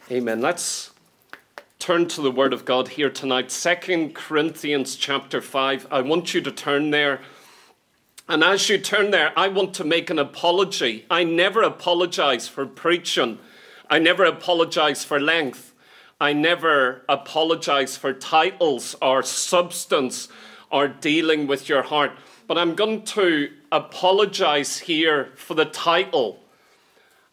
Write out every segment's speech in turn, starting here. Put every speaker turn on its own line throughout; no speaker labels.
Amen. Let's turn to the Word of God here tonight. 2 Corinthians chapter 5. I want you to turn there. And as you turn there, I want to make an apology. I never apologize for preaching. I never apologize for length. I never apologize for titles or substance or dealing with your heart. But I'm going to apologize here for the title.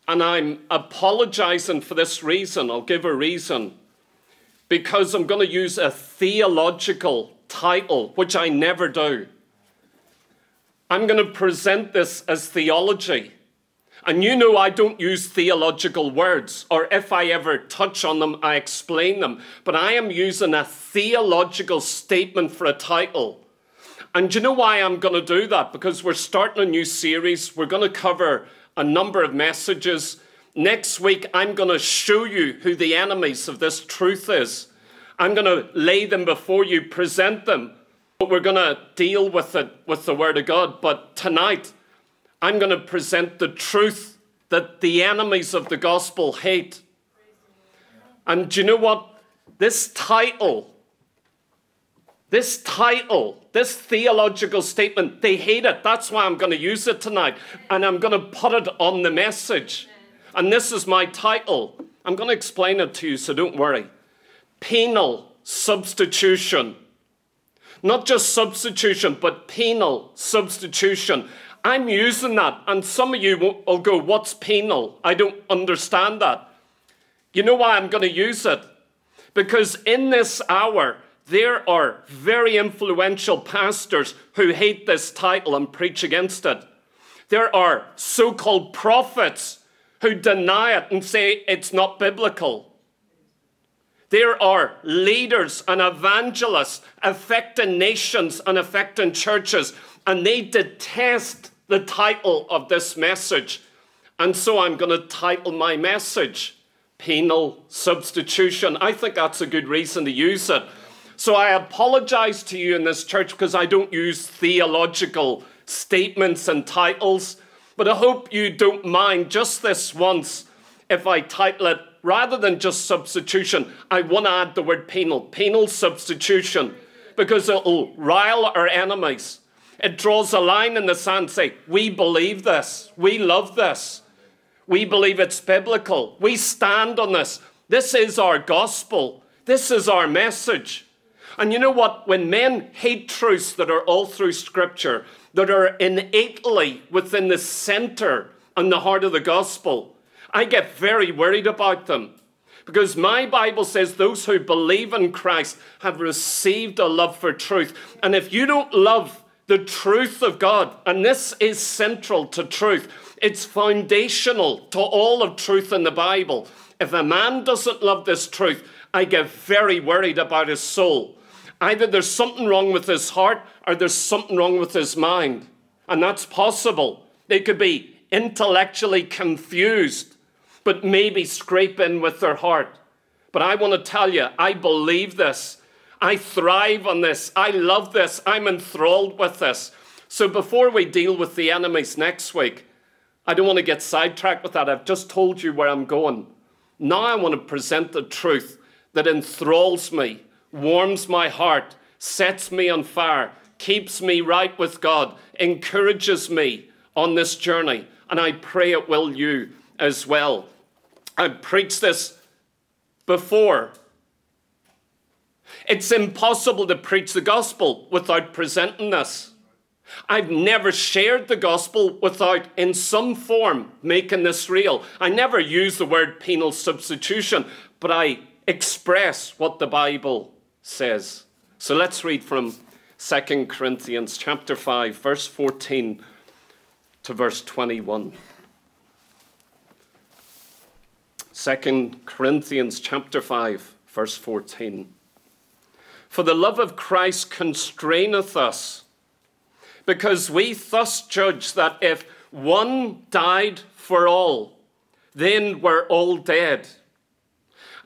And I'm apologizing for this reason. I'll give a reason. Because I'm going to use a theological title, which I never do. I'm going to present this as theology. And you know I don't use theological words, or if I ever touch on them, I explain them. But I am using a theological statement for a title. And do you know why I'm going to do that? Because we're starting a new series. We're going to cover a number of messages. Next week, I'm going to show you who the enemies of this truth is. I'm going to lay them before you, present them. But we're going to deal with it with the Word of God. But tonight, I'm going to present the truth that the enemies of the gospel hate. And do you know what? This theological statement, they hate it. That's why I'm going to use it tonight. And I'm going to put it on the message. And this is my title. I'm going to explain it to you, so don't worry. Penal substitution. Not just substitution, but penal substitution. I'm using that, and some of you will go, what's penal? I don't understand that. You know why I'm going to use it? Because in this hour, there are very influential pastors who hate this title and preach against it. There are so-called prophets who deny it and say it's not biblical. There are leaders and evangelists affecting nations and affecting churches, and they detest the title of this message. And so I'm going to title my message, Penal Substitution. I think that's a good reason to use it. So I apologize to you in this church because I don't use theological statements and titles. But I hope you don't mind just this once if I title it, rather than just substitution, I want to add the word penal. Penal substitution. Because it will rile our enemies. It draws a line in the sand, say, we believe this. We love this. We believe it's biblical. We stand on this. This is our gospel. This is our message. And you know what? When men hate truths that are all through Scripture, that are innately within the center and the heart of the gospel, I get very worried about them. Because my Bible says those who believe in Christ have received a love for truth. And if you don't love the truth of God, and this is central to truth, it's foundational to all of truth in the Bible. If a man doesn't love this truth, I get very worried about his soul. Either there's something wrong with his heart or there's something wrong with his mind. And that's possible. They could be intellectually confused, but maybe scrape in with their heart. But I want to tell you, I believe this. I thrive on this. I love this. I'm enthralled with this. So before we deal with the enemies next week, I don't want to get sidetracked with that. I've just told you where I'm going. Now I want to present the truth that enthralls me, warms my heart, sets me on fire, keeps me right with God, encourages me on this journey. And I pray it will you as well. I've preached this before. It's impossible to preach the gospel without presenting this. I've never shared the gospel without, in some form, making this real. I never use the word penal substitution, but I express what the Bible says. So let's read from 2 Corinthians chapter 5, verse 14 to verse 21. 2 Corinthians chapter 5, verse 14. For the love of Christ constraineth us, because we thus judge that if one died for all, then we're all dead.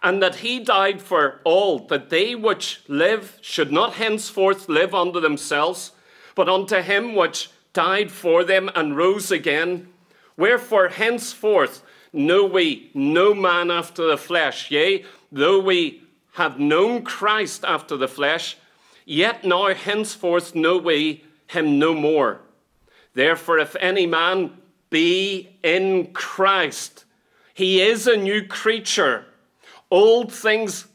And that he died for all, that they which live should not henceforth live unto themselves, but unto him which died for them and rose again. Wherefore henceforth know we no man after the flesh. Yea, though we have known Christ after the flesh, yet now henceforth know we him no more. Therefore, if any man be in Christ, he is a new creature. Old things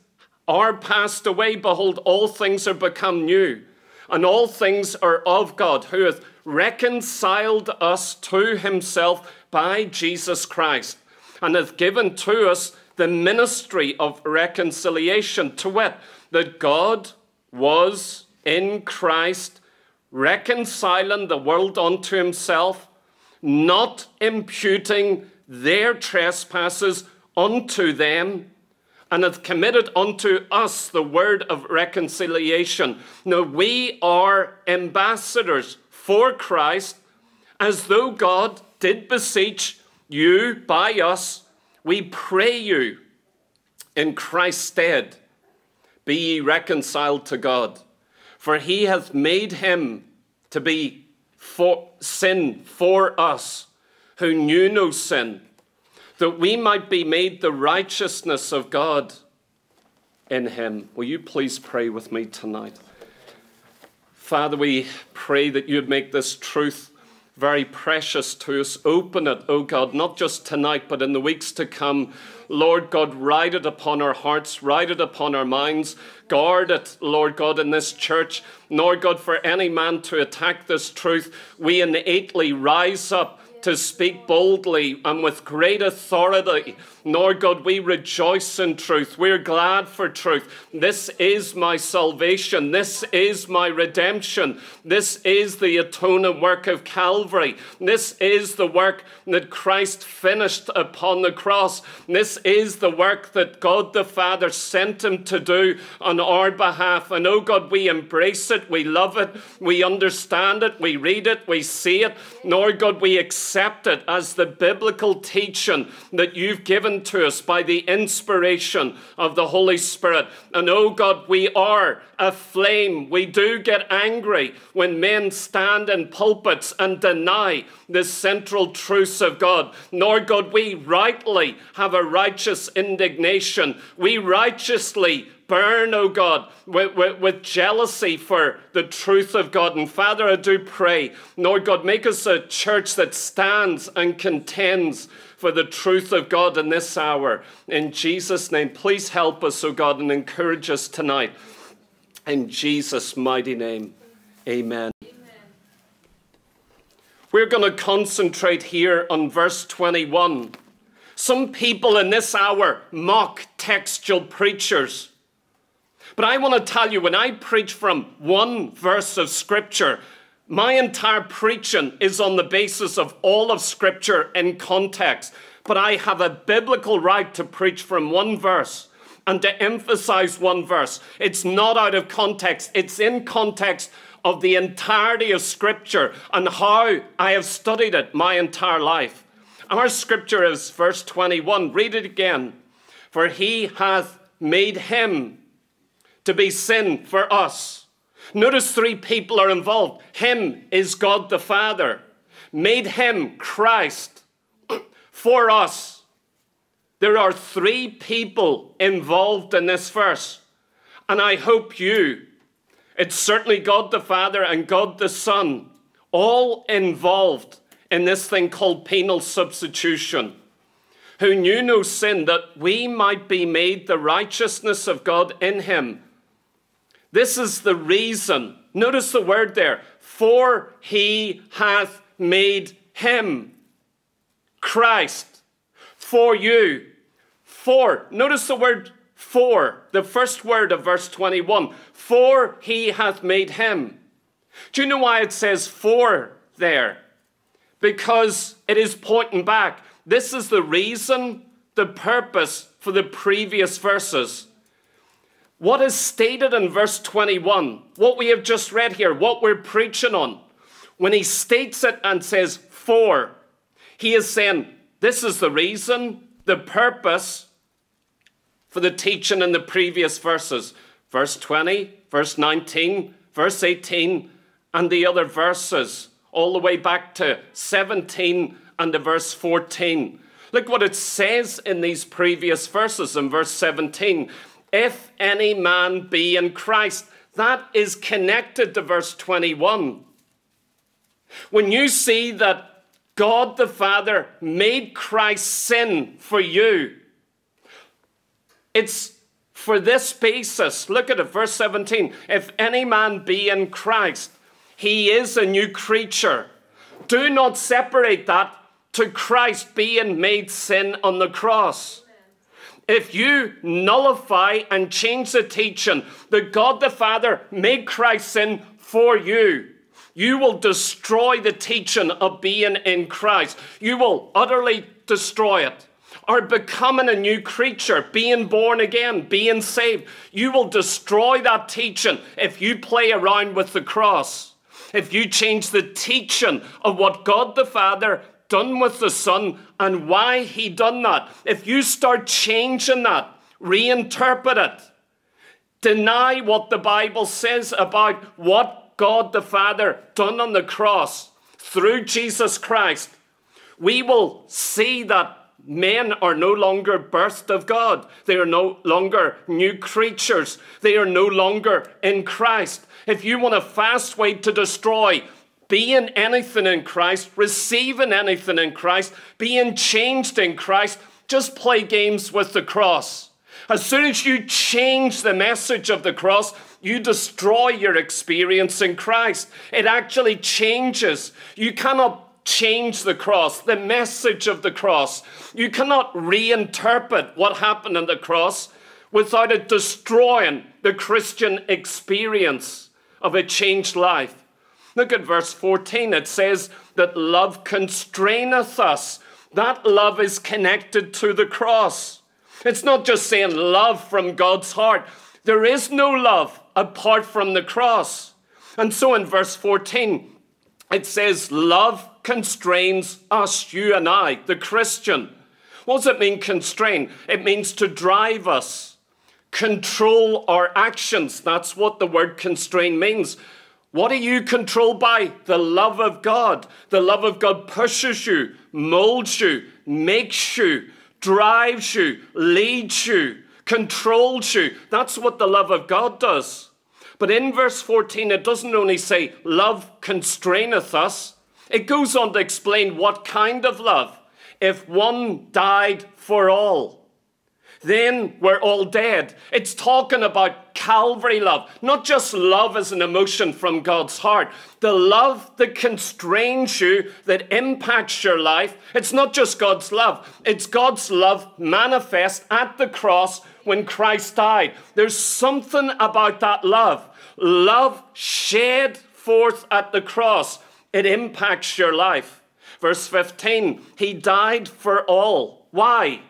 are passed away. Behold, all things are become new. And all things are of God, who hath reconciled us to himself by Jesus Christ, and hath given to us the ministry of reconciliation, to wit, that God was in Christ reconciling the world unto himself, not imputing their trespasses unto them, and hath committed unto us the word of reconciliation. Now we are ambassadors for Christ, as though God did beseech you by us. We pray you in Christ's stead, be ye reconciled to God. For he hath made him to be for sin for us, who knew no sin, that we might be made the righteousness of God in him. Will you please pray with me tonight? Father, we pray that you'd make this truth very precious to us. Open it, oh God, not just tonight, but in the weeks to come. Lord God, write it upon our hearts, write it upon our minds. Guard it, Lord God, in this church. Lord God, for any man to attack this truth, we innately rise up to speak boldly and with great authority. Lord God, we rejoice in truth. We're glad for truth. This is my salvation. This is my redemption. This is the atoning work of Calvary. This is the work that Christ finished upon the cross. This is the work that God the Father sent him to do on our behalf. And oh God, we embrace it. We love it. We understand it. We read it. We see it. Lord God, we accept it as the biblical teaching that you've given to us by the inspiration of the Holy Spirit. And oh God, we are aflame. We do get angry when men stand in pulpits and deny the central truths of God. Lord God, we rightly have a righteous indignation. We righteously burn, oh God, with jealousy for the truth of God. And Father, I do pray, Lord God, make us a church that stands and contends for the truth of God in this hour. In Jesus' name, please help us, oh God, and encourage us tonight. In Jesus' mighty name, amen. We're going to concentrate here on verse 21. Some people in this hour mock textual preachers. But I want to tell you, when I preach from one verse of Scripture, my entire preaching is on the basis of all of Scripture in context. But I have a biblical right to preach from one verse and to emphasize one verse. It's not out of context. It's in context of the entirety of Scripture and how I have studied it my entire life. Our Scripture is verse 21. Read it again. For he hath made him to be sin for us. Notice three people are involved. Him is God the Father. Made him, Christ, for us. There are three people involved in this verse. And I hope it's certainly God the Father and God the Son, all involved in this thing called penal substitution, who knew no sin, that we might be made the righteousness of God in him. This is the reason. Notice the word there. For he hath made him, Christ, for you. For. Notice the word for, the first word of verse 21. For he hath made him. Do you know why it says for there? Because it is pointing back. This is the reason, the purpose for the previous verses. What is stated in verse 21, what we have just read here, what we're preaching on, when he states it and says for, he is saying this is the reason, the purpose for the teaching in the previous verses. Verse 20, verse 19, verse 18, and the other verses, all the way back to 17 and to verse 14. Look what it says in these previous verses in verse 17. If any man be in Christ, that is connected to verse 21. When you see that God the Father made Christ sin for you, it's for this basis. Look at it, verse 17. If any man be in Christ, he is a new creature. Do not separate that to Christ being made sin on the cross. If you nullify and change the teaching that God the Father made Christ sin for you, you will destroy the teaching of being in Christ. You will utterly destroy it. Or becoming a new creature, being born again, being saved. You will destroy that teaching if you play around with the cross. If you change the teaching of what God the Father done with the Son and why he done that. If you start changing that, reinterpret it, deny what the Bible says about what God the Father done on the cross through Jesus Christ, we will see that men are no longer birthed of God. They are no longer new creatures. They are no longer in Christ. If you want a fast way to destroy being anything in Christ, receiving anything in Christ, being changed in Christ, just play games with the cross. As soon as you change the message of the cross, you destroy your experience in Christ. It actually changes. You cannot change the cross, the message of the cross. You cannot reinterpret what happened on the cross without it destroying the Christian experience of a changed life. Look at verse 14. It says that love constraineth us. That love is connected to the cross. It's not just saying love from God's heart. There is no love apart from the cross. And so in verse 14, it says love constrains us, you and I, the Christian. What does it mean, constrain? It means to drive us, control our actions. That's what the word constrain means. What are you controlled by? The love of God. The love of God pushes you, molds you, makes you, drives you, leads you, controls you. That's what the love of God does. But in verse 14, it doesn't only say love constraineth us. It goes on to explain what kind of love. If one died for all, then we're all dead. It's talking about Calvary love, not just love as an emotion from God's heart. The love that constrains you, that impacts your life. It's not just God's love. It's God's love manifest at the cross when Christ died. There's something about that love. Love shed forth at the cross. It impacts your life. Verse 15, he died for all. Why?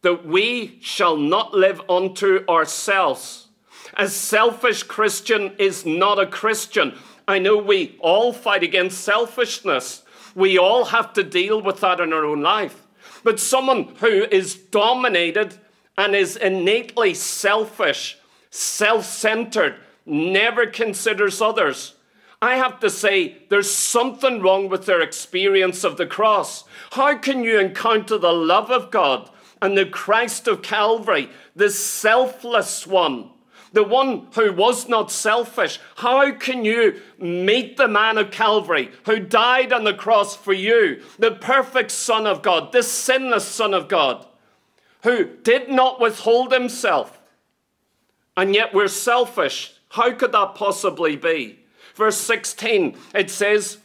That we shall not live unto ourselves. A selfish Christian is not a Christian. I know we all fight against selfishness. We all have to deal with that in our own life. But someone who is dominated and is innately selfish, self-centered, never considers others, I have to say there's something wrong with their experience of the cross. How can you encounter the love of God and the Christ of Calvary, the selfless one, the one who was not selfish? How can you meet the man of Calvary who died on the cross for you, the perfect Son of God, the sinless Son of God, who did not withhold himself, and yet we're selfish? How could that possibly be? Verse 16, it says,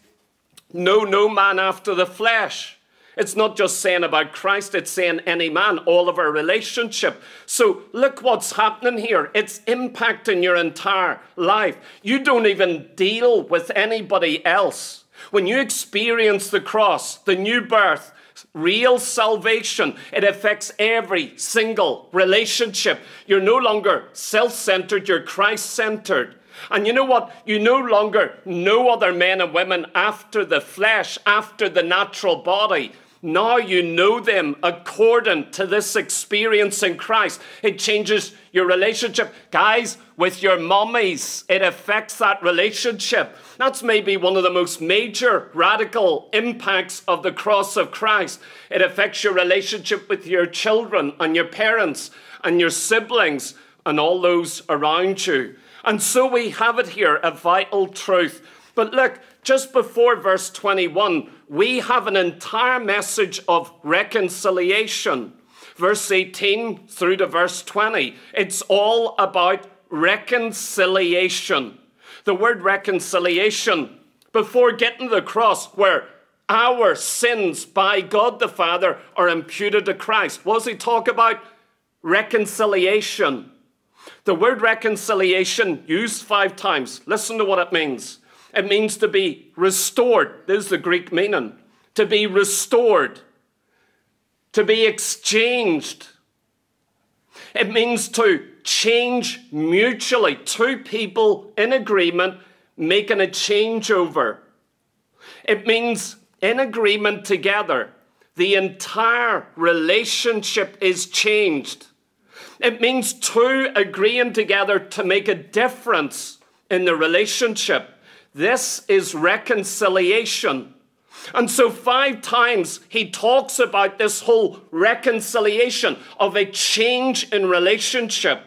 know no man after the flesh. It's not just saying about Christ, it's saying any man, all of our relationship. So look what's happening here. It's impacting your entire life. You don't even deal with anybody else. When you experience the cross, the new birth, real salvation, it affects every single relationship. You're no longer self-centered, you're Christ-centered. And you know what? You no longer know other men and women after the flesh, after the natural body. Now you know them according to this experience in Christ. It changes your relationship. Guys, with your mummies, it affects that relationship. That's maybe one of the most major radical impacts of the cross of Christ. It affects your relationship with your children and your parents and your siblings and all those around you. And so we have it here, a vital truth. But look, just before verse 21, we have an entire message of reconciliation. Verse 18 through to verse 20, it's all about reconciliation. The word reconciliation, before getting to the cross, where our sins by God the Father are imputed to Christ. What does he talk about? Reconciliation. The word reconciliation used 5 times. Listen to what it means. It means to be restored. This is the Greek meaning. To be restored. To be exchanged. It means to change mutually. 2 people in agreement making a changeover. It means in agreement together. The entire relationship is changed. It means 2 agreeing together to make a difference in the relationship. This is reconciliation. And so 5 times he talks about this whole reconciliation of a change in relationship.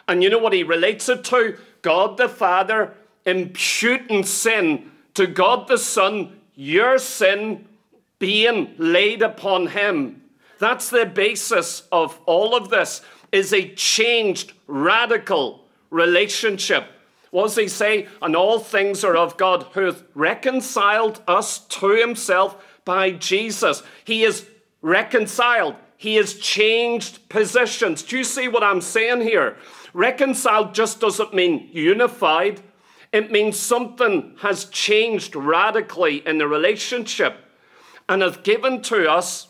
And you know what he relates it to? God the Father imputing sin to God the Son, your sin being laid upon him. That's the basis of all of this, is a changed, radical relationship. What does he say? And all things are of God, who hath reconciled us to himself by Jesus. He is reconciled. He has changed positions. Do you see what I'm saying here? Reconciled just doesn't mean unified. It means something has changed radically in the relationship and hath given to us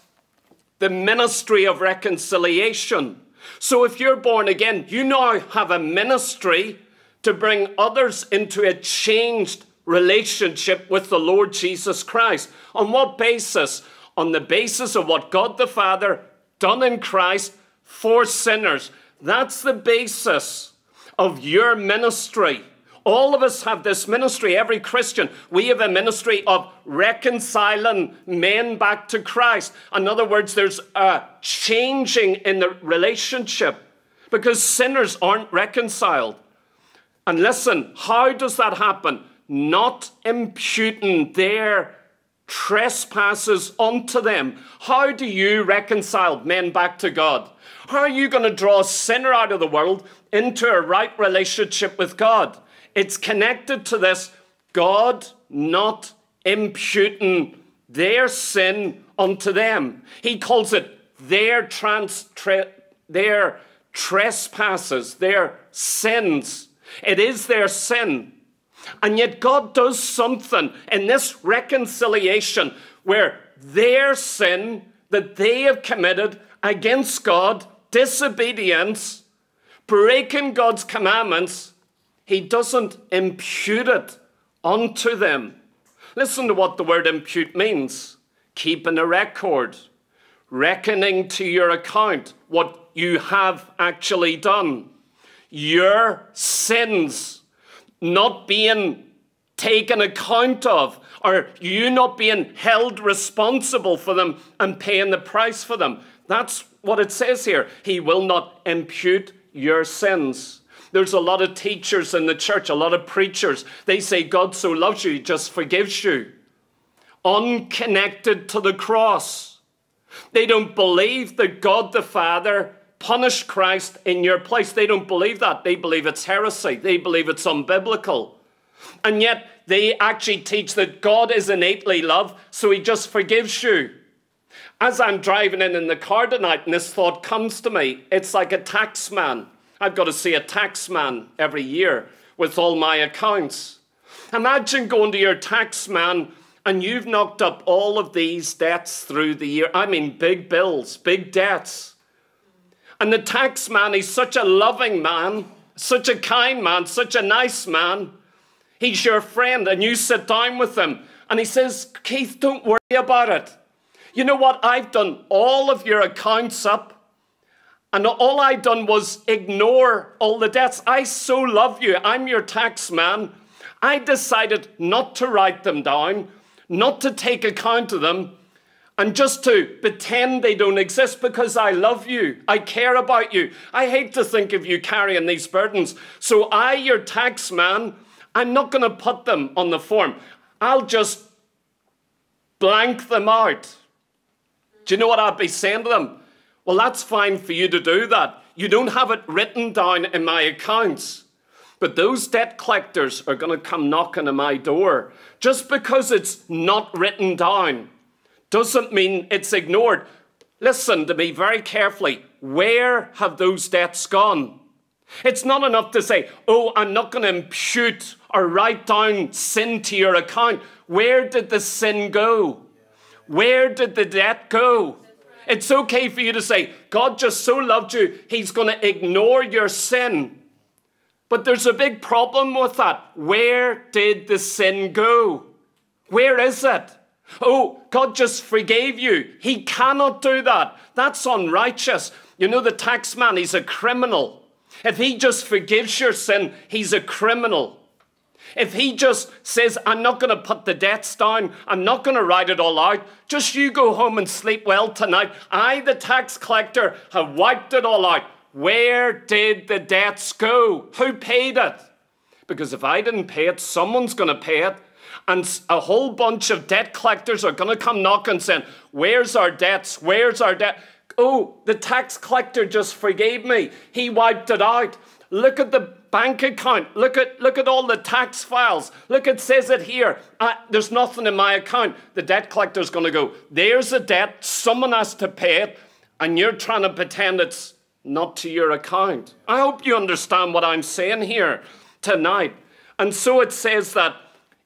the ministry of reconciliation. So if you're born again, you now have a ministry to bring others into a changed relationship with the Lord Jesus Christ. On what basis? On the basis of what God the Father done in Christ for sinners. That's the basis of your ministry. All of us have this ministry, every Christian. We have a ministry of reconciling men back to Christ. In other words, there's a changing in the relationship because sinners aren't reconciled. And listen, how does that happen? Not imputing their trespasses onto them. How do you reconcile men back to God? How are you going to draw a sinner out of the world into a right relationship with God? It's connected to this, God not imputing their sin onto them. He calls it their trespasses, their sins. It is their sin. And yet God does something in this reconciliation where their sin that they have committed against God, disobedience, breaking God's commandments, he doesn't impute it onto them. Listen to what the word impute means. Keeping a record, reckoning to your account what you have actually done. Your sins not being taken account of, or you not being held responsible for them and paying the price for them. That's what it says here. He will not impute your sins. There's a lot of teachers in the church, a lot of preachers. They say God so loves you, he just forgives you. Unconnected to the cross. They don't believe that God the Father punished Christ in your place. They don't believe that. They believe it's heresy. They believe it's unbiblical. And yet they actually teach that God is innately love, so he just forgives you. As I'm driving in the car tonight and this thought comes to me, it's like a tax man. I've got to see a tax man every year with all my accounts. Imagine going to your tax man and you've knocked up all of these debts through the year. I mean, big bills, big debts. And the tax man, he's such a loving man, such a kind man, such a nice man. He's your friend and you sit down with him and he says, Keith, don't worry about it. You know what? I've done all of your accounts up, and all I done was ignore all the debts. I so love you. I'm your tax man. I decided not to write them down, not to take account of them, and just to pretend they don't exist because I love you. I care about you. I hate to think of you carrying these burdens. So I, your tax man, I'm not going to put them on the form. I'll just blank them out. Do you know what I'd be saying to them? Well, that's fine for you to do that. You don't have it written down in my accounts. But those debt collectors are going to come knocking at my door. Just because it's not written down doesn't mean it's ignored. Listen to me very carefully. Where have those debts gone? It's not enough to say, oh, I'm not going to impute or write down sin to your account. Where did the sin go? Where did the debt go? It's okay for you to say, God just so loved you, he's going to ignore your sin. But there's a big problem with that. Where did the sin go? Where is it? Oh, God just forgave you. He cannot do that. That's unrighteous. You know, the tax man, he's a criminal. If he just forgives your sin, he's a criminal. If he just says, I'm not going to put the debts down, I'm not going to write it all out, just you go home and sleep well tonight. I, the tax collector, have wiped it all out. Where did the debts go? Who paid it? Because if I didn't pay it, someone's going to pay it. And a whole bunch of debt collectors are going to come knocking saying, where's our debts? Where's our debt? Oh, the tax collector just forgave me. He wiped it out. Look at the bank account. Look at all the tax files. Look, it says it here. There's nothing in my account. The debt collector's going to go, there's a debt. Someone has to pay it. And you're trying to pretend it's not to your account. I hope you understand what I'm saying here tonight. And so it says that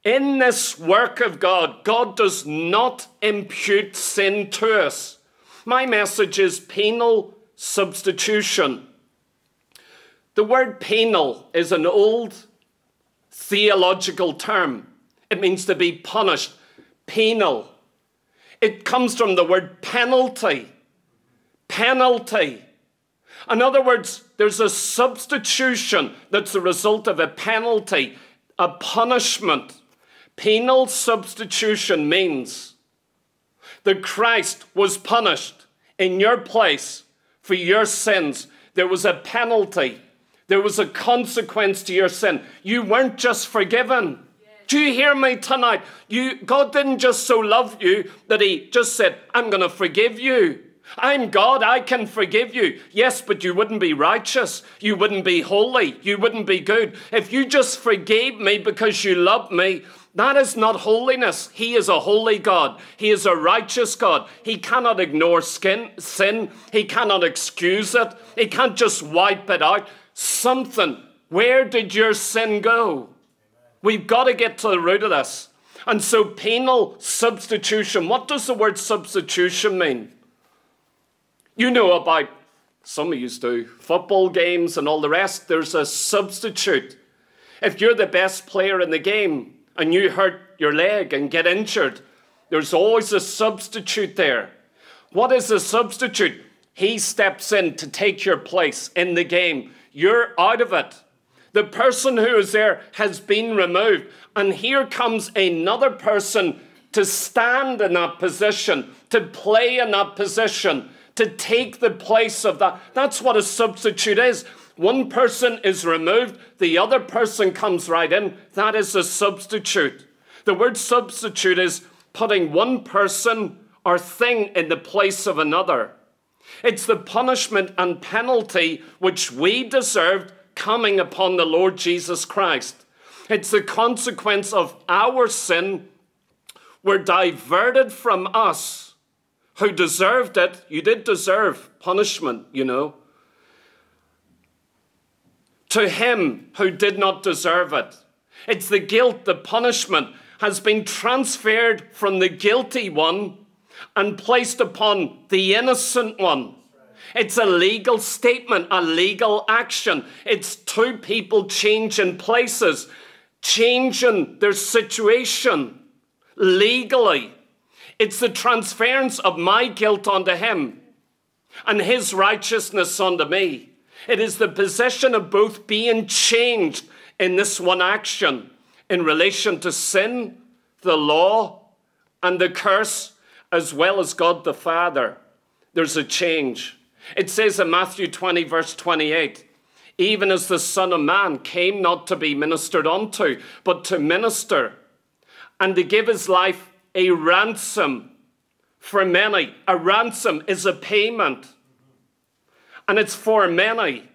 in this work of God, God does not impute sin to us. My message is penal substitution. The word penal is an old theological term. It means to be punished. Penal. It comes from the word penalty. Penalty. In other words, there's a substitution that's the result of a penalty, a punishment. Penal substitution means that Christ was punished in your place for your sins. There was a penalty. There was a consequence to your sin. You weren't just forgiven. Do you hear me tonight? God didn't just so love you that he just said, I'm going to forgive you. I'm God, I can forgive you. Yes, but you wouldn't be righteous. You wouldn't be holy. You wouldn't be good. If you just forgave me because you love me, that is not holiness. He is a holy God. He is a righteous God. He cannot ignore sin. He cannot excuse it. He can't just wipe it out. Something. Where did your sin go? We've got to get to the root of this. And so penal substitution. What does the word substitution mean? You know about, some of you do, football games and all the rest. There's a substitute. If you're the best player in the game and you hurt your leg and get injured, there's always a substitute there. What is a substitute? He steps in to take your place in the game. You're out of it. The person who is there has been removed. And here comes another person to stand in that position, to play in that position, to take the place of that. That's what a substitute is. One person is removed, the other person comes right in. That is a substitute. The word substitute is putting one person or thing in the place of another. It's the punishment and penalty which we deserved coming upon the Lord Jesus Christ. It's the consequence of our sin. We're diverted from us who deserved it. You did deserve punishment, you know. To him who did not deserve it. It's the guilt, the punishment has been transferred from the guilty one and placed upon the innocent one. It's a legal statement, a legal action. It's two people changing places, changing their situation legally. It's the transference of my guilt onto him and his righteousness unto me. It is the position of both being changed in this one action in relation to sin, the law, and the curse, as well as God the Father. There's a change. It says in Matthew 20, verse 28, even as the Son of Man came not to be ministered unto, but to minister, and to give his life a ransom for many. A ransom is a payment, and it's for many.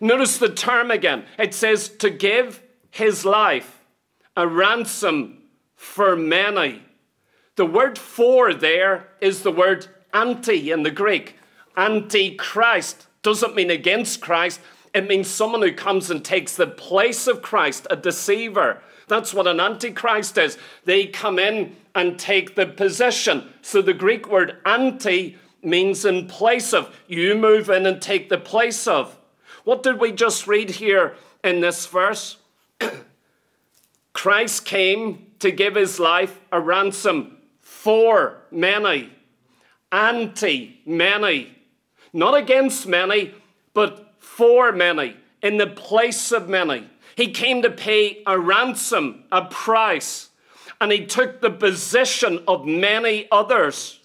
Notice the term again. It says to give his life, a ransom for many. The word for there is the word anti in the Greek. Antichrist doesn't mean against Christ. It means someone who comes and takes the place of Christ, a deceiver. That's what an antichrist is. They come in and take the position. So the Greek word anti means in place of. You move in and take the place of. What did we just read here in this verse? Christ came to give his life a ransom for many. Anti-many. Not against many, but for many. In the place of many. He came to pay a ransom, a price. And he took the position of many others.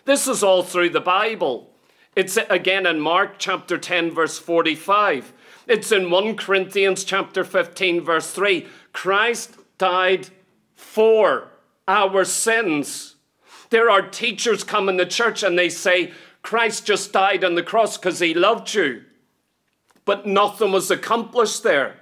This is all through the Bible. It's again in Mark chapter 10, verse 45. It's in 1 Corinthians chapter 15, verse 3. Christ died for our sins. There are teachers come in the church and they say, Christ just died on the cross because he loved you. But nothing was accomplished there.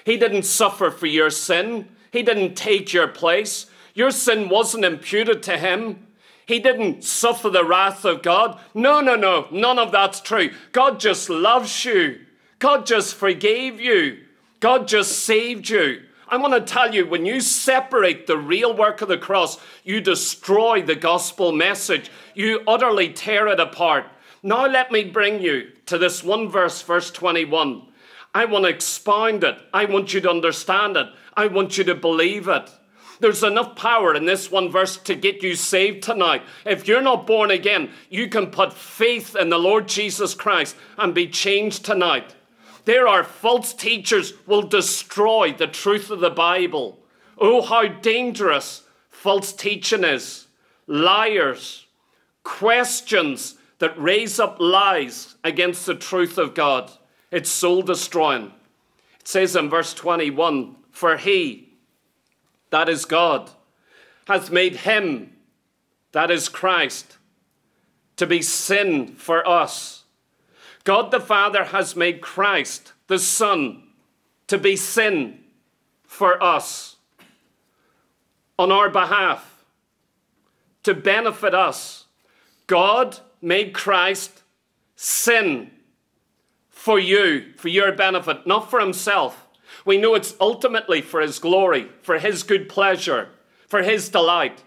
He didn't suffer for your sin. He didn't take your place. Your sin wasn't imputed to him. He didn't suffer the wrath of God. No, no, no. None of that's true. God just loves you. God just forgave you. God just saved you. I want to tell you, when you separate the real work of the cross, you destroy the gospel message. You utterly tear it apart. Now let me bring you to this one verse, verse 21. I want to expound it. I want you to understand it. I want you to believe it. There's enough power in this one verse to get you saved tonight. If you're not born again, you can put faith in the Lord Jesus Christ and be changed tonight. There are false teachers will destroy the truth of the Bible. Oh, how dangerous false teaching is. Liars, questions that raise up lies against the truth of God. It's soul destroying. It says in verse 21, for he, that is God, hath made him, that is Christ, to be sin for us. God the Father has made Christ, the Son, to be sin for us, on our behalf, to benefit us. God made Christ sin for you, for your benefit, not for himself. We know it's ultimately for his glory, for his good pleasure, for his delight.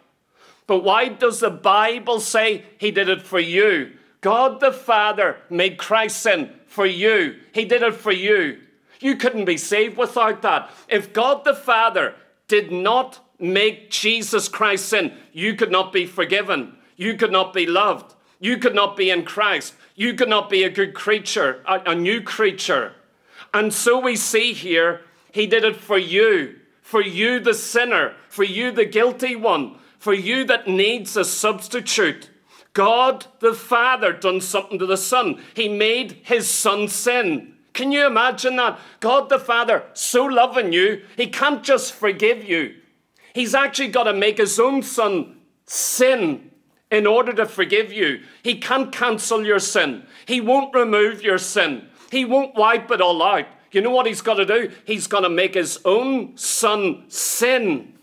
But why does the Bible say he did it for you? God the Father made Christ sin for you. He did it for you. You couldn't be saved without that. If God the Father did not make Jesus Christ sin, you could not be forgiven. You could not be loved. You could not be in Christ. You could not be a good creature, a new creature. And so we see here, he did it for you the sinner, for you the guilty one, for you that needs a substitute. God the Father done something to the Son. He made his Son sin. Can you imagine that? God the Father, so loving you, he can't just forgive you. He's actually got to make his own Son sin in order to forgive you. He can't cancel your sin. He won't remove your sin. He won't wipe it all out. You know what he's got to do? He's going to make his own Son sin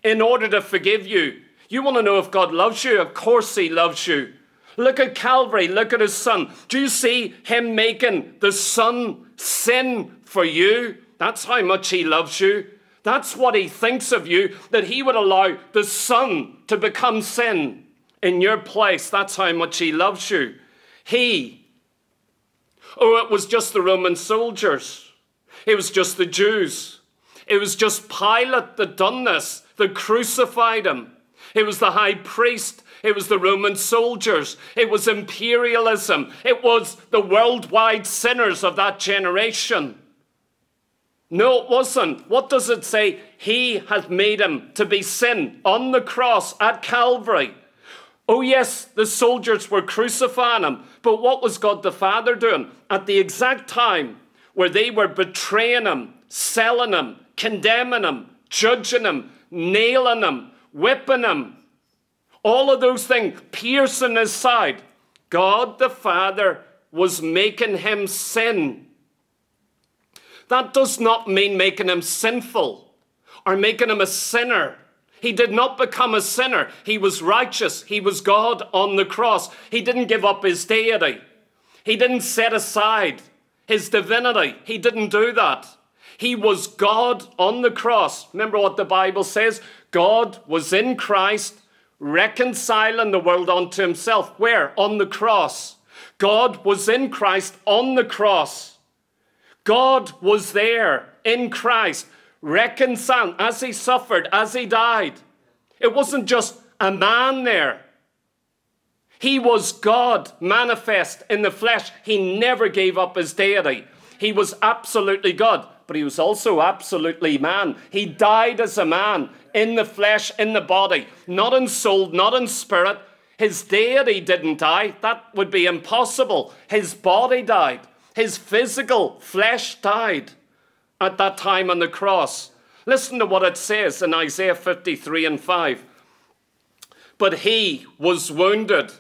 in order to forgive you. You want to know if God loves you? Of course he loves you. Look at Calvary. Look at his Son. Do you see him making the Son sin for you? That's how much he loves you. That's what he thinks of you, that he would allow the Son to become sin in your place. That's how much he loves you. Oh, it was just the Roman soldiers. It was just the Jews. It was just Pilate that done this, that crucified him. It was the high priest. It was the Roman soldiers. It was imperialism. It was the worldwide sinners of that generation. No, it wasn't. What does it say? He hath made him to be sin on the cross at Calvary. Oh yes, the soldiers were crucifying him. But what was God the Father doing? At the exact time where they were betraying him, selling him, condemning him, judging him, nailing him, whipping him, all of those things, piercing his side, God the Father was making him sin. That does not mean making him sinful or making him a sinner. He did not become a sinner. He was righteous. He was God on the cross. He didn't give up his deity. He didn't set aside his divinity. He didn't do that. He was God on the cross. Remember what the Bible says? God was in Christ, reconciling the world unto himself. Where? On the cross. God was in Christ on the cross. God was there in Christ, reconciling as he suffered, as he died. It wasn't just a man there. He was God manifest in the flesh. He never gave up his deity. He was absolutely God, but he was also absolutely man. He died as a man in the flesh, in the body, not in soul, not in spirit. His deity didn't die. That would be impossible. His body died. His physical flesh died at that time on the cross. Listen to what it says in Isaiah 53 and 5. But he was wounded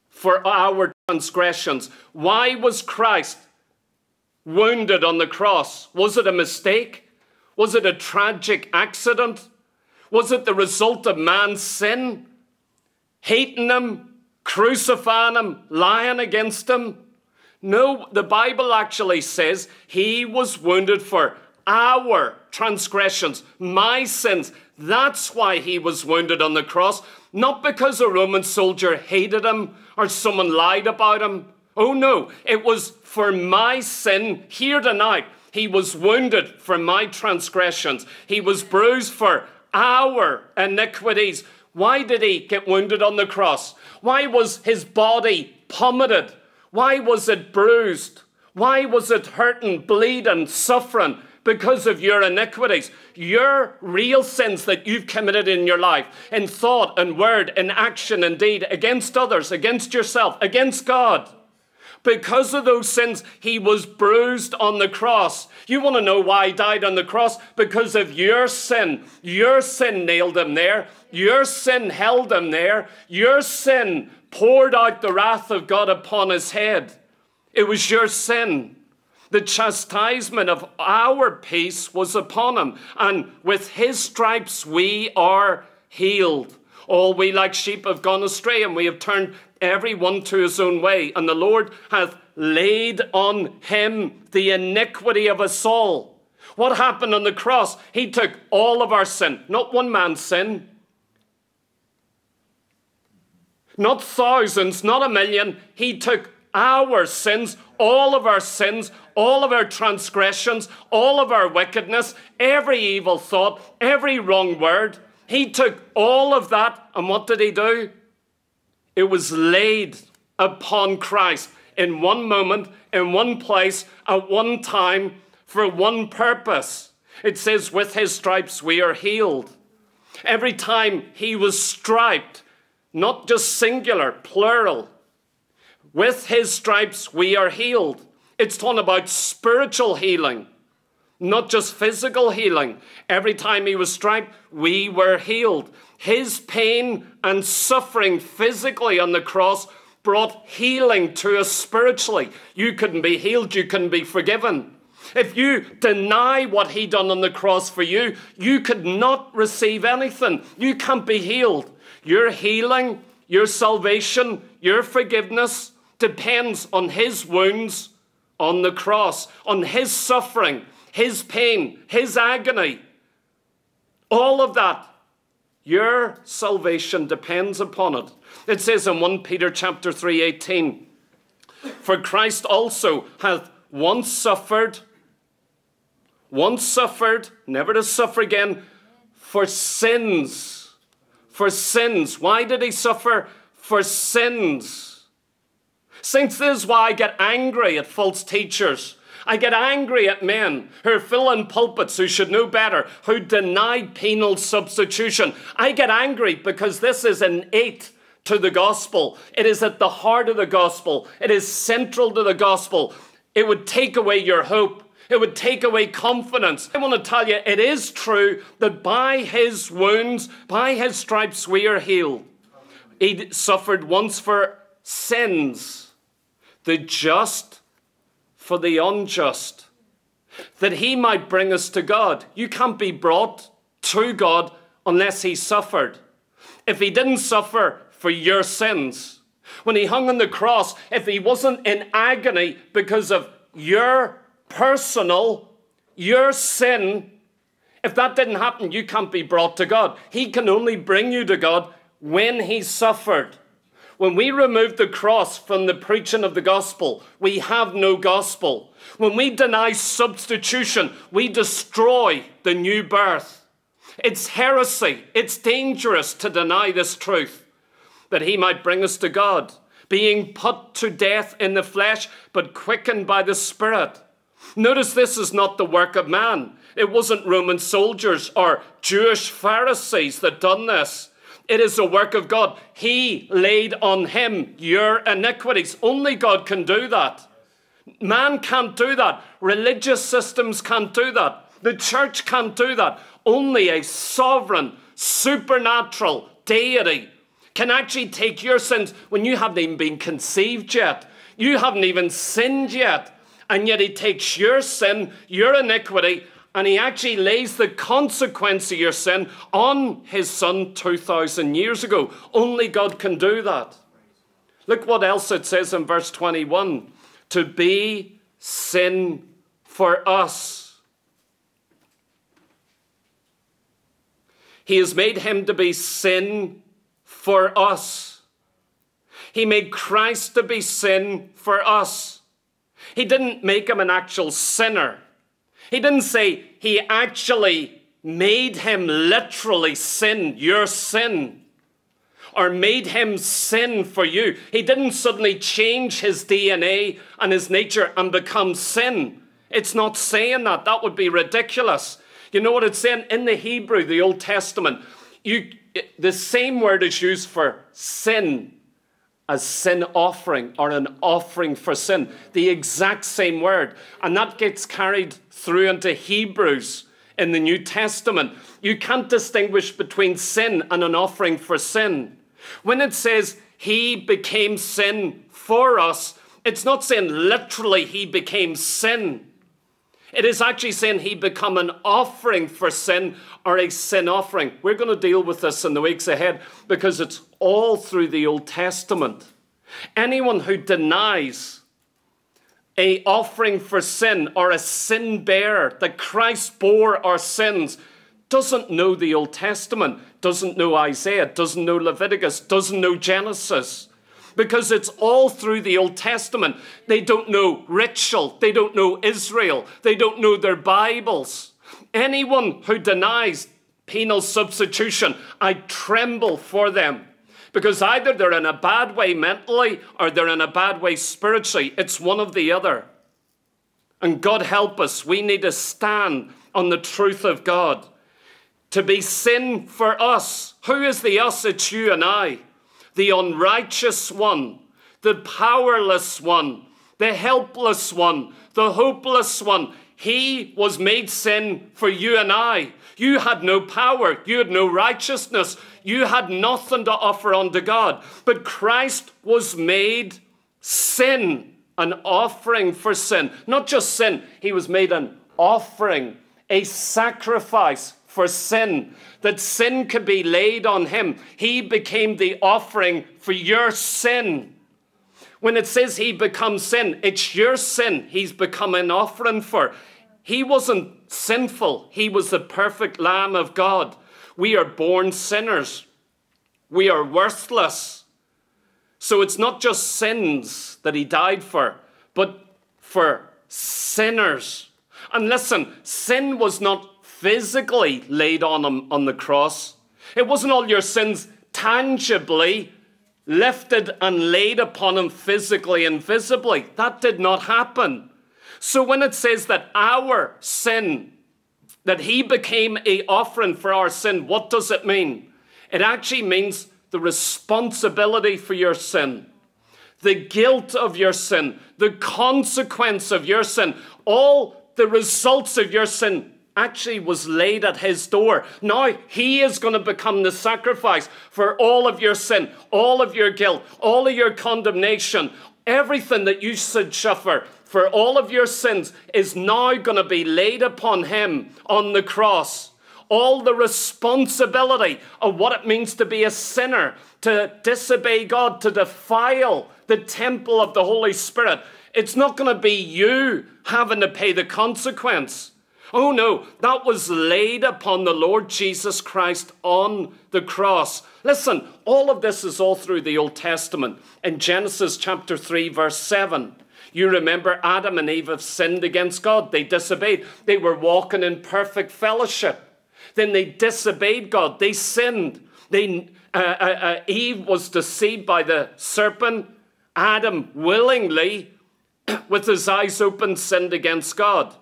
for our transgressions. Why was Christ wounded on the cross? Was it a mistake? Was it a tragic accident? Was it the result of man's sin? Hating him, crucifying him, lying against him? No, the Bible actually says he was wounded for our transgressions, my sins. That's why he was wounded on the cross. Not because a Roman soldier hated him or someone lied about him. Oh no, it was for my sin here tonight. He was wounded for my transgressions. He was bruised for our iniquities. Why did he get wounded on the cross? Why was his body plummeted? Why was it bruised? Why was it hurting, bleeding, suffering? Because of your iniquities, your real sins that you've committed in your life, in thought and word, in action and deed, against others, against yourself, against God. Because of those sins, he was bruised on the cross. You want to know why he died on the cross? Because of your sin. Your sin nailed him there. Your sin held him there. Your sin poured out the wrath of God upon his head. It was your sin. The chastisement of our peace was upon him, and with his stripes we are healed. All we like sheep have gone astray, and we have turned every one to his own way. And the Lord hath laid on him the iniquity of us all. What happened on the cross? He took all of our sin, not one man's sin, not thousands, not a million. He took our sins, all of our sins, all of our transgressions, all of our wickedness, every evil thought, every wrong word. He took all of that, and what did he do? It was laid upon Christ in one moment, in one place, at one time, for one purpose. It says, with his stripes we are healed. Every time he was striped, not just singular, plural. With his stripes we are healed. It's talking about spiritual healing, not just physical healing. Every time he was striped, we were healed. His pain and suffering physically on the cross brought healing to us spiritually. You couldn't be healed, you couldn't be forgiven. If you deny what he done on the cross for you, you could not receive anything. You can't be healed. Your healing, your salvation, your forgiveness depends on his wounds on the cross, on his suffering, his pain, his agony. All of that, your salvation depends upon it. It says in 1 Peter chapter 3:18, for Christ also hath once suffered, never to suffer again, for sins for sins. Why did he suffer? For sins. Saints, this is why I get angry at false teachers. I get angry at men who are filling pulpits, who should know better, who deny penal substitution. I get angry because this is innate to the gospel. It is at the heart of the gospel. It is central to the gospel. It would take away your hope. It would take away confidence. I want to tell you, it is true that by his wounds, by his stripes, we are healed. He suffered once for sins, the just for the unjust, that he might bring us to God. You can't be brought to God unless he suffered. If he didn't suffer for your sins, when he hung on the cross, if he wasn't in agony because of your sin, if that didn't happen, you can't be brought to God. He can only bring you to God when he suffered. When we remove the cross from the preaching of the gospel, we have no gospel. When we deny substitution, we destroy the new birth. It's heresy. It's dangerous to deny this truth, that he might bring us to God, being put to death in the flesh, but quickened by the Spirit. Notice this is not the work of man. It wasn't Roman soldiers or Jewish Pharisees that done this. It is a work of God. He laid on him your iniquities. Only God can do that. Man can't do that. Religious systems can't do that. The church can't do that. Only a sovereign, supernatural deity can actually take your sins when you haven't even been conceived yet. You haven't even sinned yet. And yet he takes your sin, your iniquity, and he actually lays the consequence of your sin on his son 2,000 years ago. Only God can do that. Look what else it says in verse 21. To be sin for us. He has made him to be sin for us. He made Christ to be sin for us. He didn't make him an actual sinner. He didn't say he actually made him literally sin, your sin, or made him sin for you. He didn't suddenly change his DNA and his nature and become sin. It's not saying that. That would be ridiculous. You know what it's saying? In the Hebrew, the Old Testament, the same word is used for sin as sin offering or an offering for sin. The exact same word. And that gets carried through into Hebrews in the New Testament. You can't distinguish between sin and an offering for sin. When it says he became sin for us, it's not saying literally he became sin. It is actually saying he become an offering for sin or a sin offering. We're going to deal with this in the weeks ahead because it's all through the Old Testament. Anyone who denies an offering for sin or a sin bearer, that Christ bore our sins, doesn't know the Old Testament, doesn't know Isaiah, doesn't know Leviticus, doesn't know Genesis. Because it's all through the Old Testament. They don't know ritual. They don't know Israel. They don't know their Bibles. Anyone who denies penal substitution, I tremble for them. Because either they're in a bad way mentally or they're in a bad way spiritually. It's one of the other. And God help us. We need to stand on the truth of God. To be sin for us. Who is the us? It's you and I. The unrighteous one, the powerless one, the helpless one, the hopeless one. He was made sin for you and I. You had no power. You had no righteousness. You had nothing to offer unto God. But Christ was made sin, an offering for sin. Not just sin. He was made an offering, a sacrifice for sin, that sin could be laid on him. He became the offering for your sin. When it says he becomes sin, it's your sin he's become an offering for. He wasn't sinful. He was the perfect Lamb of God. We are born sinners. We are worthless. So it's not just sins that he died for, but for sinners. And listen, sin was not physically laid on him on the cross. It wasn't all your sins tangibly lifted and laid upon him physically and visibly. That did not happen. So when it says that our sin, that he became an offering for our sin, what does it mean? It actually means the responsibility for your sin, the guilt of your sin, the consequence of your sin, all the results of your sin actually was laid at his door. Now he is going to become the sacrifice for all of your sin, all of your guilt, all of your condemnation. Everything that you should suffer for all of your sins is now going to be laid upon him on the cross. All the responsibility of what it means to be a sinner, to disobey God, to defile the temple of the Holy Spirit. It's not going to be you having to pay the consequence. Oh no, that was laid upon the Lord Jesus Christ on the cross. Listen, all of this is all through the Old Testament. In Genesis chapter 3, verse 7, you remember Adam and Eve have sinned against God. They disobeyed. They were walking in perfect fellowship. Then they disobeyed God. They sinned. Eve was deceived by the serpent. Adam willingly, with his eyes open, sinned against God.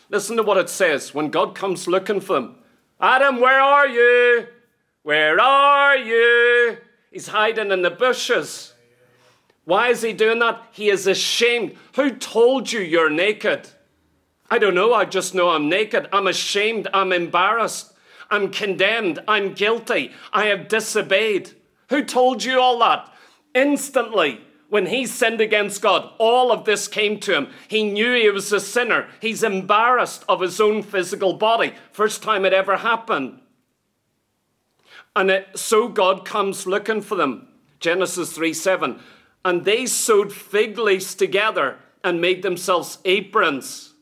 Listen to what it says when God comes looking for them. Adam, where are you? Where are you? He's hiding in the bushes. Why is he doing that? He is ashamed. Who told you you're naked? I don't know. I just know I'm naked. I'm ashamed. I'm embarrassed. I'm condemned. I'm guilty. I have disobeyed. Who told you all that? Instantly, when he sinned against God, all of this came to him. He knew he was a sinner. He's embarrassed of his own physical body. First time it ever happened. And so God comes looking for them. Genesis 3:7. And they sewed fig leaves together and made themselves aprons.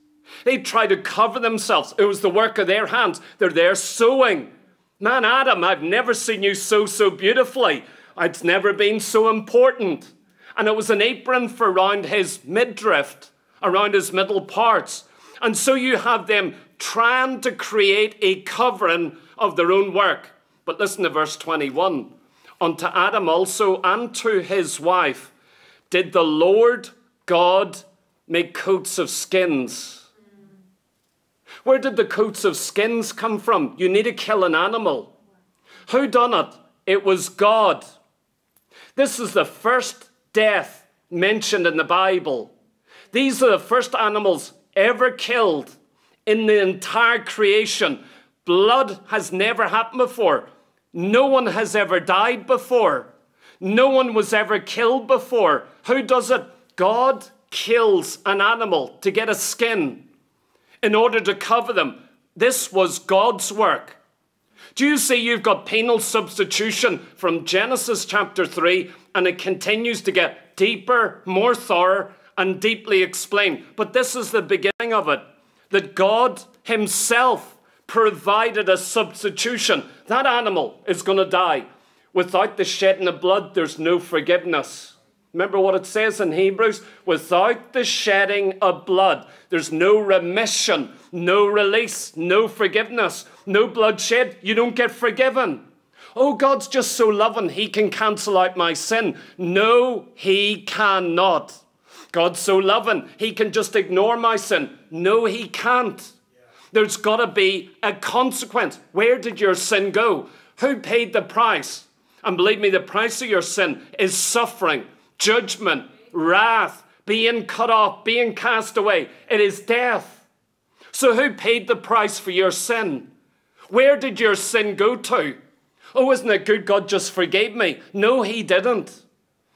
They tried to cover themselves. It was the work of their hands. They're there sewing. Man, Adam, I've never seen you sew so beautifully. It's never been so important. And it was an apron for around his midriff, around his middle parts. And so you have them trying to create a covering of their own work. But listen to verse 21. Unto Adam also and to his wife did the Lord God make coats of skins. Where did the coats of skins come from? You need to kill an animal. Who done it? It was God. This is the first death mentioned in the Bible. These are the first animals ever killed in the entire creation. Blood has never happened before. No one has ever died before. No one was ever killed before. Who does it? God kills an animal to get a skin in order to cover them. This was God's work. Do you see you've got penal substitution from Genesis chapter 3, and it continues to get deeper, more thorough, and deeply explained. But this is the beginning of it, that God himself provided a substitution. That animal is going to die. Without the shedding of blood, there's no forgiveness. Remember what it says in Hebrews? Without the shedding of blood, there's no remission, no release, no forgiveness, no bloodshed. You don't get forgiven. Oh, God's just so loving, he can cancel out my sin. No, he cannot. God's so loving, he can just ignore my sin. No, he can't. There's got to be a consequence. Where did your sin go? Who paid the price? And believe me, the price of your sin is suffering, judgment, wrath, being cut off, being cast away. It is death. So who paid the price for your sin? Where did your sin go to? Oh, isn't it good God just forgave me? No, he didn't.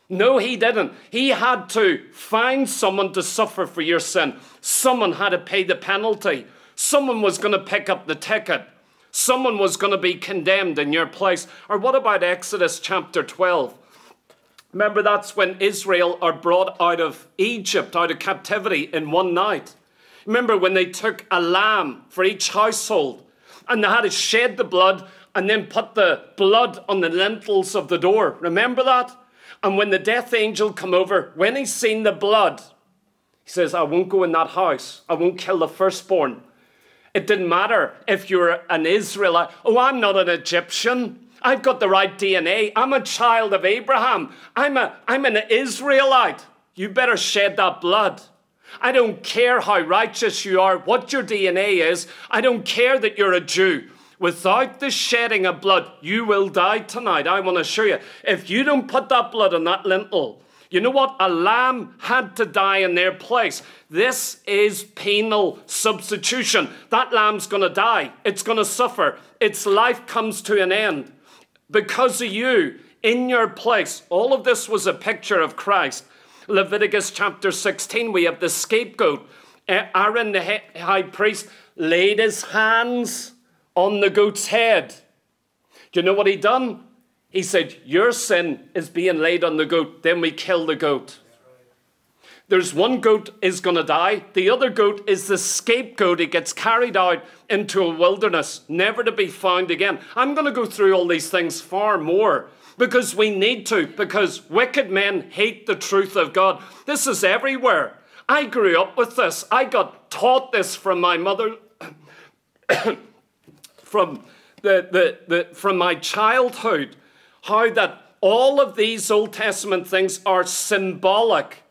No, he didn't. He had to find someone to suffer for your sin. Someone had to pay the penalty. Someone was going to pick up the ticket. Someone was going to be condemned in your place. Or what about Exodus chapter 12? Remember, that's when Israel are brought out of Egypt, out of captivity in one night. Remember when they took a lamb for each household and they had to shed the blood and then put the blood on the lintels of the door. Remember that? And when the death angel come over, when he's seen the blood, he says, I won't go in that house. I won't kill the firstborn. It didn't matter if you were an Israelite. Oh, I'm not an Egyptian. I've got the right DNA. I'm a child of Abraham. I'm an Israelite. You better shed that blood. I don't care how righteous you are, what your DNA is. I don't care that you're a Jew. Without the shedding of blood, you will die tonight. I want to assure you, if you don't put that blood on that lintel, you know what? A lamb had to die in their place. This is penal substitution. That lamb's going to die. It's going to suffer. Its life comes to an end. Because of you, in your place. All of this was a picture of Christ. Leviticus chapter 16, we have the scapegoat. Aaron, the high priest, laid his hands on the goat's head. Do you know what he done? He said, your sin is being laid on the goat. Then we kill the goat. There's one goat is going to die. The other goat is the scapegoat. It gets carried out into a wilderness, never to be found again. I'm going to go through all these things far more because we need to, because wicked men hate the truth of God. This is everywhere. I grew up with this. I got taught this from my mother, from my childhood, how that all of these Old Testament things are symbolic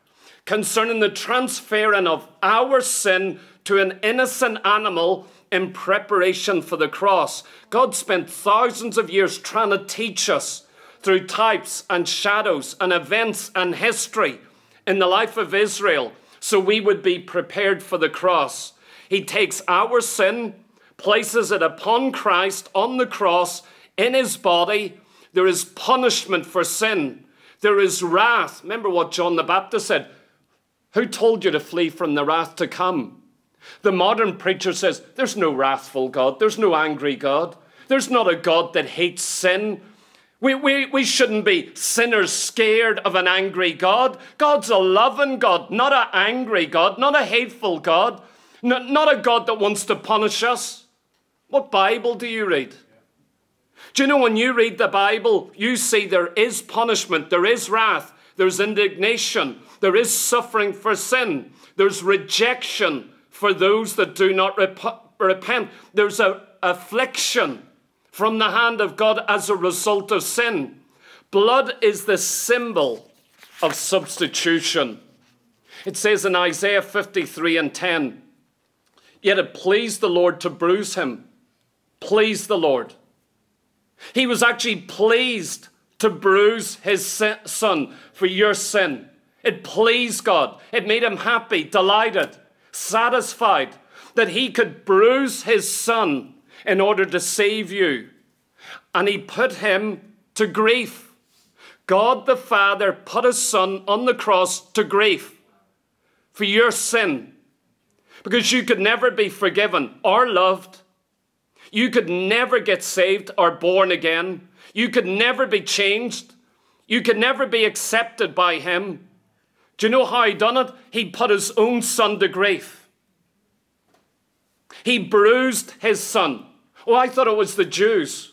concerning the transferring of our sin to an innocent animal in preparation for the cross. God spent thousands of years trying to teach us through types and shadows and events and history in the life of Israel so we would be prepared for the cross. He takes our sin, places it upon Christ on the cross in his body. There is punishment for sin. There is wrath. Remember what John the Baptist said. Who told you to flee from the wrath to come? The modern preacher says, there's no wrathful God. There's no angry God. There's not a God that hates sin. We shouldn't be sinners scared of an angry God. God's a loving God, not an angry God, not a hateful God, not a God that wants to punish us. What Bible do you read? Do you know when you read the Bible, you see there is punishment, there is wrath, there's indignation, there is suffering for sin, there's rejection for those that do not repent. There's an affliction from the hand of God as a result of sin. Blood is the symbol of substitution. It says in Isaiah 53:10, yet it pleased the Lord to bruise him. Pleased the Lord. He was actually pleased to bruise his son for your sin. It pleased God. It made him happy, delighted, satisfied that he could bruise his son in order to save you. And he put him to grief. God the Father put his son on the cross to grief for your sin. Because you could never be forgiven or loved. You could never get saved or born again. You could never be changed. You could never be accepted by him. Do you know how he done it? He put his own son to grief. He bruised his son. Oh, I thought it was the Jews.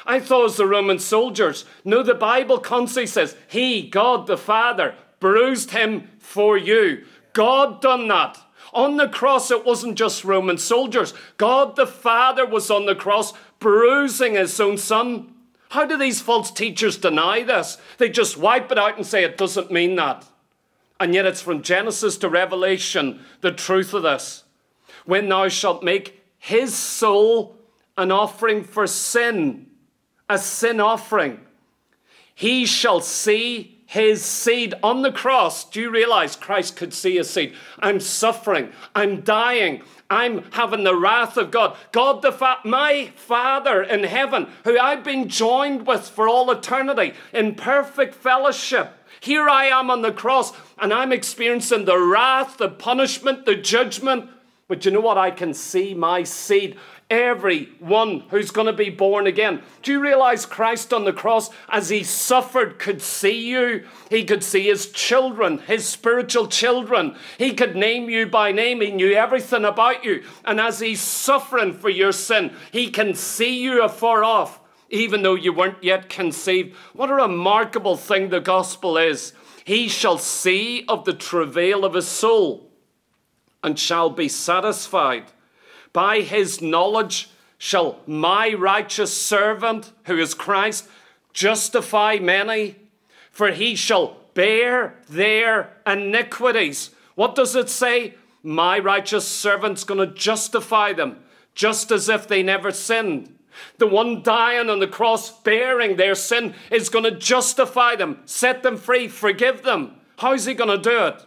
I thought it was the Roman soldiers. No, the Bible constantly says, he, God the Father, bruised him for you. God done that. On the cross, it wasn't just Roman soldiers. God the Father was on the cross, bruising his own son. How do these false teachers deny this? They just wipe it out and say it doesn't mean that. And yet it's from Genesis to Revelation, the truth of this. When thou shalt make his soul an offering for sin, a sin offering, he shall see his seed on the cross. Do you realize Christ could see his seed? I'm suffering. I'm dying. I'm having the wrath of God. God, my Father in heaven, who I've been joined with for all eternity in perfect fellowship. Here I am on the cross and I'm experiencing the wrath, the punishment, the judgment. But you know what? I can see my seed. Everyone who's going to be born again. Do you realize Christ on the cross, as he suffered, could see you? He could see his children, his spiritual children. He could name you by name. He knew everything about you. And as he's suffering for your sin, he can see you afar off, even though you weren't yet conceived. What a remarkable thing the gospel is. He shall see of the travail of his soul and shall be satisfied. By his knowledge shall my righteous servant, who is Christ, justify many, for he shall bear their iniquities. What does it say? My righteous servant's going to justify them, just as if they never sinned. The one dying on the cross bearing their sin is going to justify them, set them free, forgive them. How's he going to do it?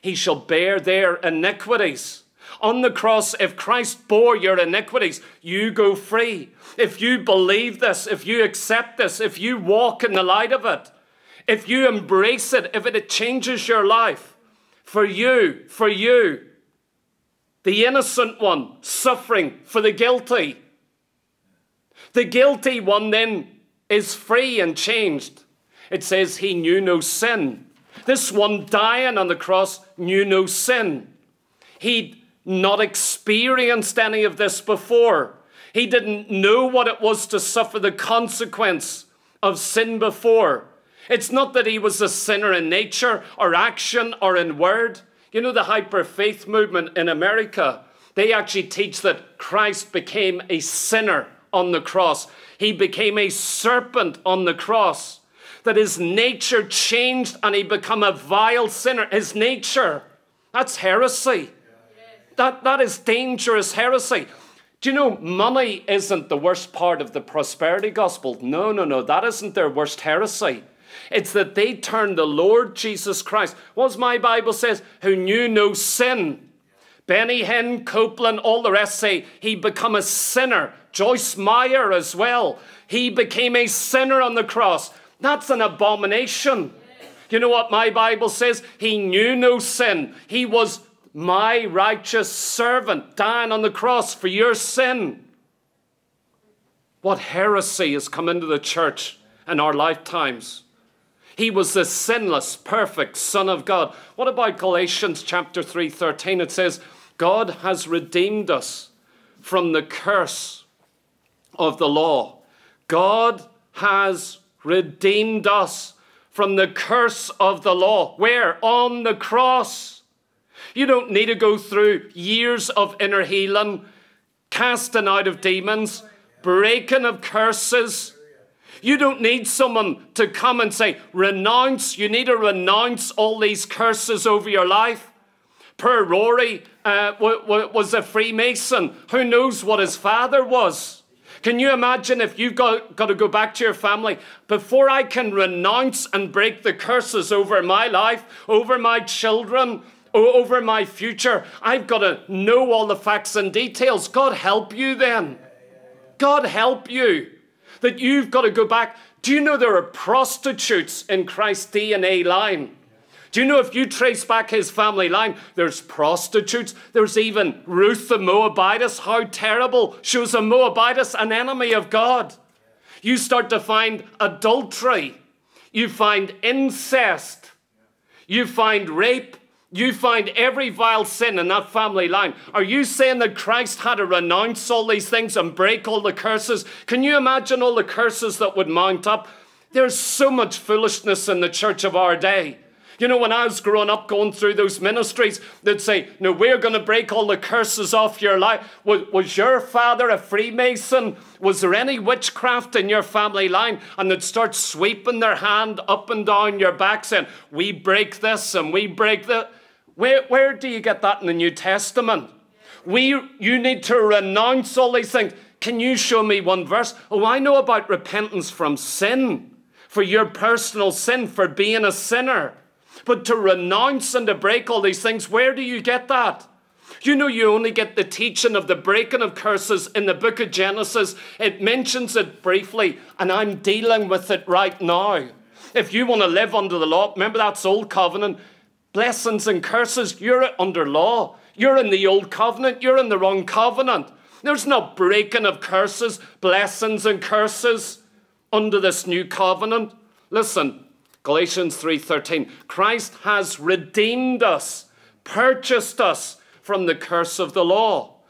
He shall bear their iniquities. On the cross, if Christ bore your iniquities, you go free. If you believe this, if you accept this, if you walk in the light of it, if you embrace it, if it changes your life, for you, the innocent one suffering for the guilty. The guilty one then is free and changed. It says he knew no sin. This one dying on the cross knew no sin. He'd not experienced any of this before. He didn't know what it was to suffer the consequence of sin before. It's not that he was a sinner in nature or action or in word. You know, the hyper-faith movement in America, they actually teach that Christ became a sinner on the cross. He became a serpent on the cross. That his nature changed and he became a vile sinner. His nature. That's heresy. That is dangerous heresy. Do you know, money isn't the worst part of the prosperity gospel. No. That isn't their worst heresy. It's that they turned the Lord Jesus Christ, what my Bible says, who knew no sin. Benny Hinn, Copeland, all the rest say he became a sinner. Joyce Meyer as well. He became a sinner on the cross. That's an abomination. You know what my Bible says? He knew no sin. He was my righteous servant dying on the cross for your sin. What heresy has come into the church in our lifetimes? He was the sinless, perfect Son of God. What about Galatians chapter 3:13? It says, God has redeemed us from the curse of the law. God has redeemed us from the curse of the law. Where? On the cross. You don't need to go through years of inner healing, casting out of demons, breaking of curses. You don't need someone to come and say, renounce. You need to renounce all these curses over your life. Poor Rory was a Freemason. Who knows what his father was? Can you imagine if you've got to go back to your family? Before I can renounce and break the curses over my life, over my children, over my future, I've got to know all the facts and details. God help you then. God help you. That you've got to go back. Do you know there are prostitutes in Christ's DNA line? Do you know if you trace back his family line, there's prostitutes. There's even Ruth the Moabitess. How terrible. She was a Moabitess, an enemy of God. You start to find adultery. You find incest. You find rape. You find every vile sin in that family line. Are you saying that Christ had to renounce all these things and break all the curses? Can you imagine all the curses that would mount up? There's so much foolishness in the church of our day. You know, when I was growing up, going through those ministries, they'd say, no, we're going to break all the curses off your life. Was your father a Freemason? Was there any witchcraft in your family line? And they'd start sweeping their hand up and down your back saying, we break this and we break that. Where do you get that in the New Testament? You need to renounce all these things. Can you show me one verse? Oh, I know about repentance from sin, for your personal sin, for being a sinner. But to renounce and to break all these things, where do you get that? You know, you only get the teaching of the breaking of curses in the book of Genesis. It mentions it briefly, and I'm dealing with it right now. If you want to live under the law, remember that's old covenant. Blessings and curses, you're under law. You're in the old covenant. You're in the wrong covenant. There's no breaking of curses, blessings and curses under this new covenant. Listen, Galatians 3:13. Christ has redeemed us, purchased us from the curse of the law,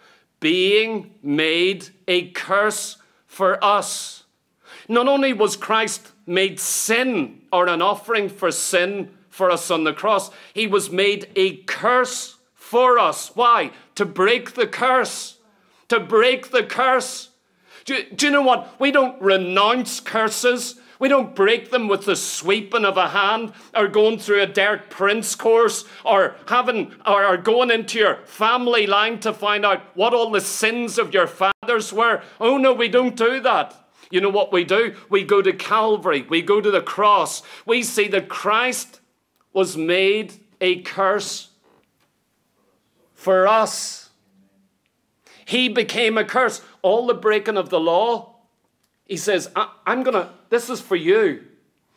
being made a curse for us. Not only was Christ made sin, or an offering for sin for us on the cross, he was made a curse for us. Why? To break the curse. to break the curse. Do you know what? We don't renounce curses. We don't break them with the sweeping of a hand or going through a Derek Prince course or going into your family line to find out what all the sins of your fathers were. Oh no, we don't do that. You know what we do? We go to Calvary. We go to the cross. We see that Christ was made a curse for us. He became a curse. All the breaking of the law, he says, this is for you.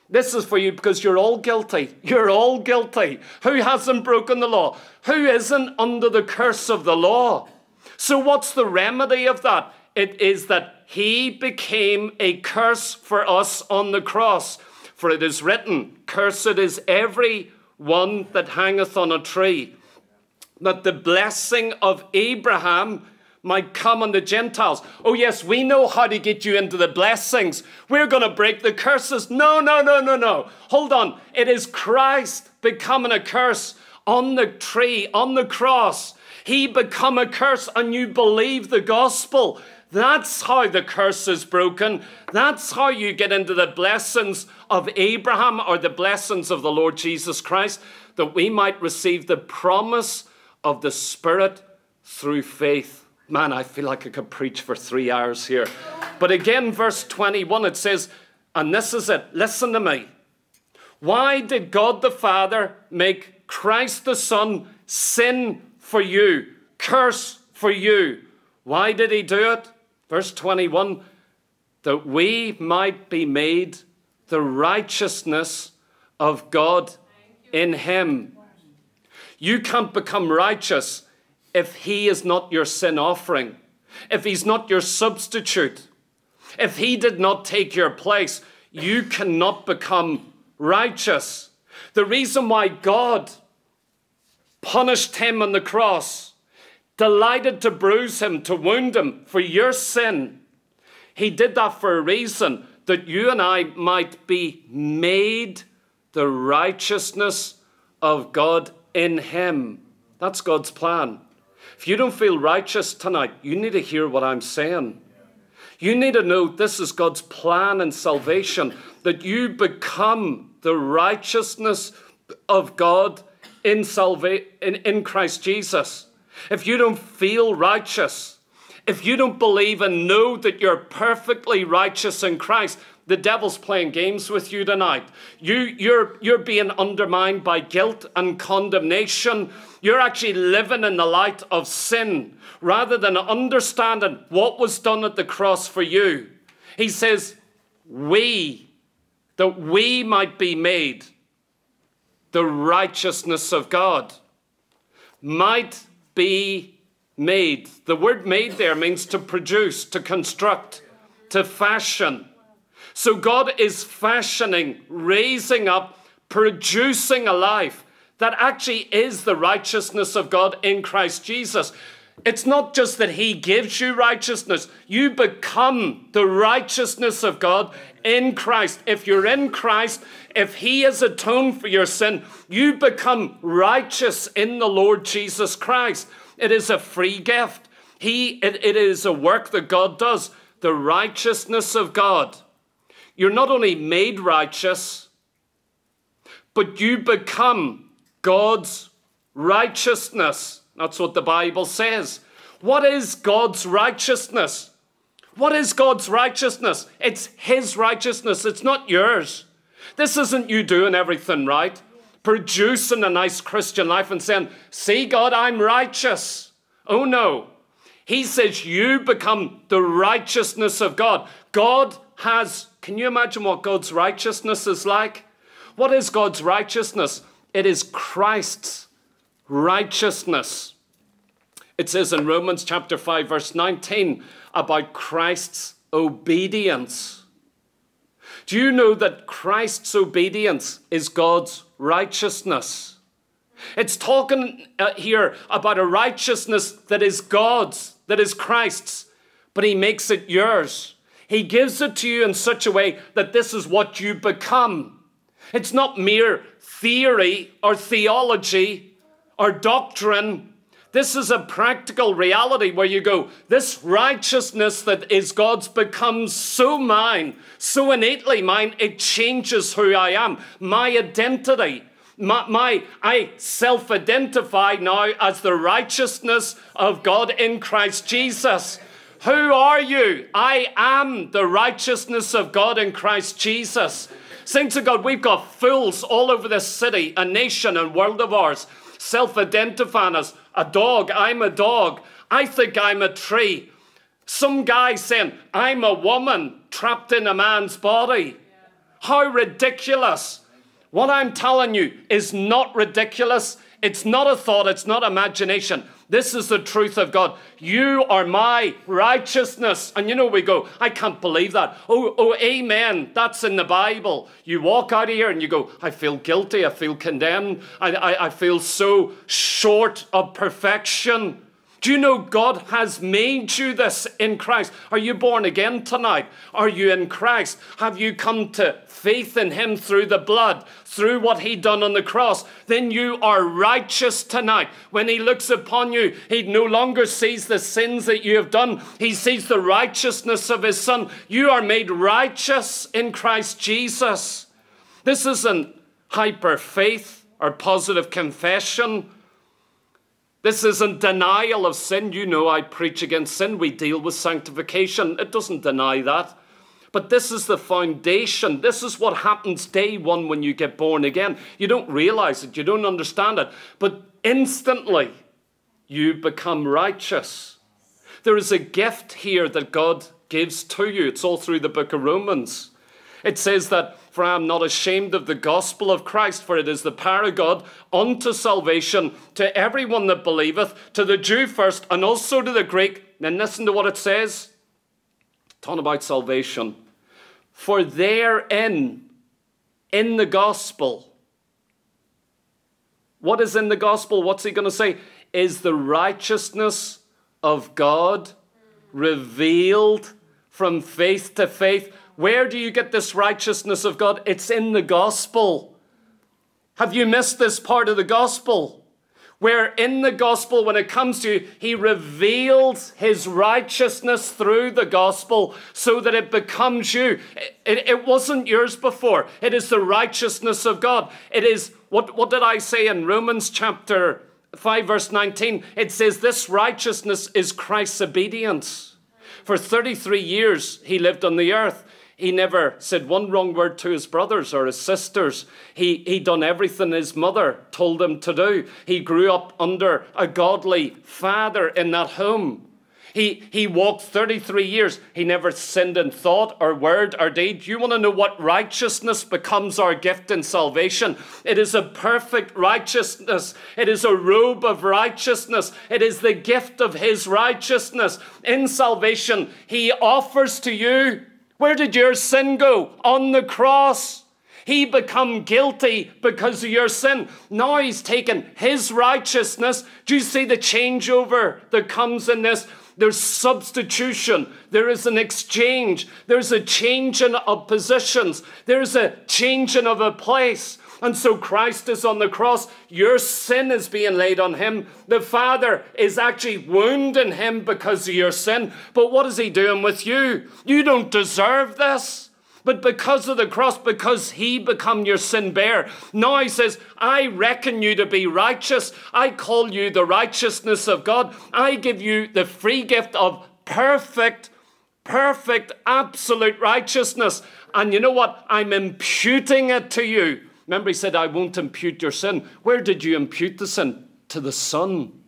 This is for you because you're all guilty. You're all guilty. Who hasn't broken the law? Who isn't under the curse of the law? So what's the remedy of that? It is that he became a curse for us on the cross. For it is written, cursed is every one that hangeth on a tree, that the blessing of Abraham might come on the Gentiles. Oh yes, we know how to get you into the blessings. We're going to break the curses. No. Hold on. It is Christ becoming a curse on the tree, on the cross. He become a curse and you believe the gospel. That's how the curse is broken. That's how you get into the blessings of Abraham or the blessings of the Lord Jesus Christ, that we might receive the promise of the Spirit through faith. Man, I feel like I could preach for 3 hours here. But again, verse 21, it says, and this is it, listen to me. Why did God the Father make Christ the Son sin for you, curse for you? Why did he do it? Verse 21, that we might be made the righteousness of God in him. You can't become righteous if he is not your sin offering, if he's not your substitute, if he did not take your place, you cannot become righteous. The reason why God punished him on the cross, delighted to bruise him, to wound him for your sin, he did that for a reason, that you and I might be made the righteousness of God in him. That's God's plan. If you don't feel righteous tonight, you need to hear what I'm saying. You need to know this is God's plan in salvation, that you become the righteousness of God in Christ Jesus. If you don't feel righteous, if you don't believe and know that you're perfectly righteous in Christ, the devil's playing games with you tonight. You're being undermined by guilt and condemnation. You're actually living in the light of sin rather than understanding what was done at the cross for you. He says, that we might be made the righteousness of God. Might be made. The word made there means to produce, to construct, to fashion. So God is fashioning, raising up, producing a life that actually is the righteousness of God in Christ Jesus. It's not just that he gives you righteousness. You become the righteousness of God in Christ. If you're in Christ, if he has atoned for your sin, you become righteous in the Lord Jesus Christ. It is a free gift. It is a work that God does. The righteousness of God. You're not only made righteous, but you become God's righteousness. That's what the Bible says. What is God's righteousness? What is God's righteousness? It's his righteousness. It's not yours. This isn't you doing everything right, producing a nice Christian life and saying, see, God, I'm righteous. Oh, no. He says you become the righteousness of God. God has, can you imagine what God's righteousness is like? What is God's righteousness? It is Christ's righteousness. It says in Romans chapter 5, verse 19, about Christ's obedience. Do you know that Christ's obedience is God's righteousness? It's talking here about a righteousness that is God's, that is Christ's, but he makes it yours. He gives it to you in such a way that this is what you become. It's not mere theory or theology or doctrine. This is a practical reality where you go, this righteousness that is God's becomes so mine, so innately mine, it changes who I am, my identity. I self-identify now as the righteousness of God in Christ Jesus. Who are you? I am the righteousness of God in Christ Jesus. Saints of God, we've got fools all over this city, a nation and world of ours, self-identifying as a dog. I'm a dog. I think I'm a tree. Some guy saying, I'm a woman trapped in a man's body. How ridiculous. What I'm telling you is not ridiculous. It's not a thought. It's not imagination. This is the truth of God. You are my righteousness. And you know, we go, I can't believe that. Oh, amen. That's in the Bible. You walk out of here and you go, I feel guilty. I feel condemned. I feel so short of perfection. Do you know God has made you this in Christ? Are you born again tonight? Are you in Christ? Have you come to faith in him through the blood, through what he done on the cross? Then you are righteous tonight. When he looks upon you, he no longer sees the sins that you have done. He sees the righteousness of his Son. You are made righteous in Christ Jesus. This isn't hyper faith or positive confession. This isn't denial of sin. You know I preach against sin. We deal with sanctification. It doesn't deny that. But this is the foundation. This is what happens day one when you get born again. You don't realize it. You don't understand it. But instantly, you become righteous. There is a gift here that God gives to you. It's all through the book of Romans. It says that, for I am not ashamed of the gospel of Christ, for it is the power of God unto salvation to everyone that believeth, to the Jew first, and also to the Greek. Then listen to what it says. Talking about salvation. For therein, in the gospel, what is in the gospel? What's he going to say? Is the righteousness of God revealed from faith to faith. Where do you get this righteousness of God? It's in the gospel. Have you missed this part of the gospel? Where in the gospel, when it comes to you, he reveals his righteousness through the gospel so that it becomes you. It wasn't yours before. It is the righteousness of God. It is, what did I say in Romans chapter 5 verse 19? It says this righteousness is Christ's obedience. For 33 years he lived on the earth. He never said one wrong word to his brothers or his sisters. He done everything his mother told him to do. He grew up under a godly father in that home. He walked 33 years. He never sinned in thought or word or deed. You want to know what righteousness becomes our gift in salvation? It is a perfect righteousness. It is a robe of righteousness. It is the gift of his righteousness. In salvation, he offers to you. Where did your sin go? On the cross. He become guilty because of your sin. Now he's taken his righteousness. Do you see the changeover that comes in this? There's substitution. There is an exchange. There's a changing of positions. There's a changing of a place. And so Christ is on the cross. Your sin is being laid on him. The Father is actually wounding him because of your sin. But what is he doing with you? You don't deserve this. But because of the cross, because he become your sin bearer, now he says, I reckon you to be righteous. I call you the righteousness of God. I give you the free gift of perfect, absolute righteousness. And you know what? I'm imputing it to you. Remember, he said, I won't impute your sin. Where did you impute the sin? To the Son.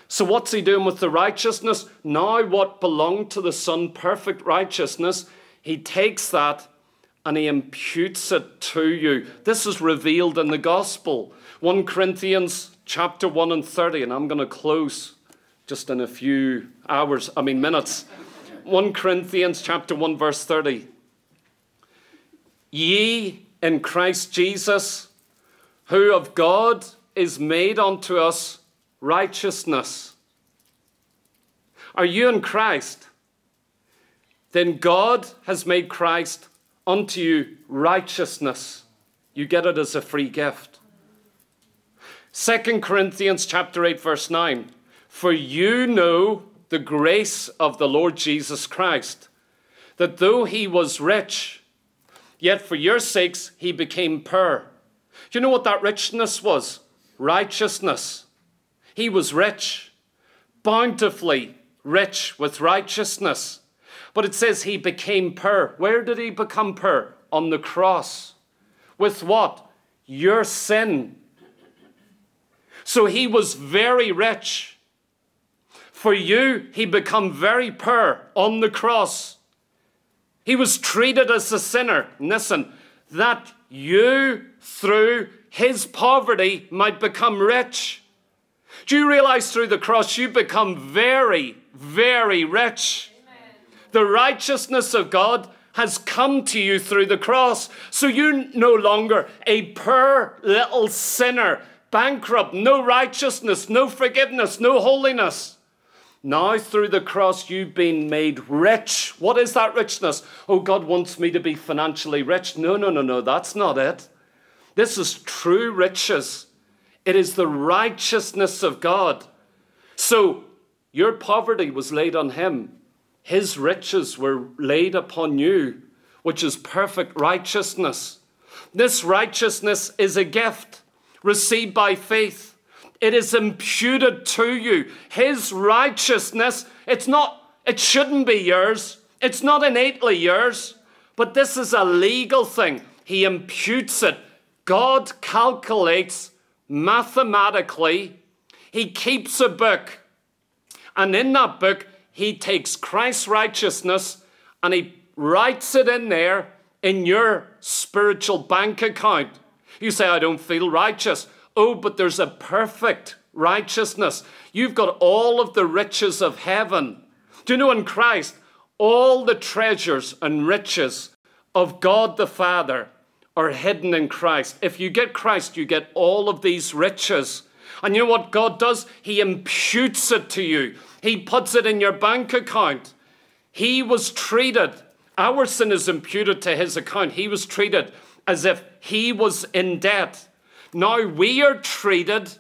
So what's he doing with the righteousness? Now what belonged to the Son, perfect righteousness, he takes that and he imputes it to you. This is revealed in the gospel. 1 Corinthians chapter 1 and 30, and I'm going to close just in a few minutes. 1 Corinthians chapter 1 verse 30. Ye in Christ Jesus, who of God is made unto us righteousness. Are you in Christ? Then God has made Christ unto you righteousness. You get it as a free gift. 2 Corinthians chapter 8, verse 9. For you know the grace of the Lord Jesus Christ, that though he was rich, yet for your sakes he became poor. Do you know what that richness was? Righteousness. He was rich, bountifully rich with righteousness. But it says he became poor. Where did he become poor? On the cross. With what? Your sin. So he was very rich. For you, he became very poor on the cross. He was treated as a sinner. Listen, that you, through his poverty, might become rich. Do you realize through the cross you become very, very rich? Amen. The righteousness of God has come to you through the cross. So you're no longer a poor little sinner, bankrupt, no righteousness, no forgiveness, no holiness. Now through the cross you've been made rich. What is that richness? Oh, God wants me to be financially rich. No, that's not it. This is true riches. It is the righteousness of God. So your poverty was laid on him. His riches were laid upon you, which is perfect righteousness. This righteousness is a gift received by faith. It is imputed to you. His righteousness, it shouldn't be yours. It's not innately yours, but this is a legal thing. He imputes it. God calculates mathematically. He keeps a book, and in that book, he takes Christ's righteousness and he writes it in there in your spiritual bank account. You say, I don't feel righteous. Oh, but there's a perfect righteousness. You've got all of the riches of heaven. Do you know in Christ, all the treasures and riches of God the Father are hidden in Christ. If you get Christ, you get all of these riches. And you know what God does? He imputes it to you. He puts it in your bank account. He was treated, our sin is imputed to his account. He was treated as if he was in debt. Now we are treated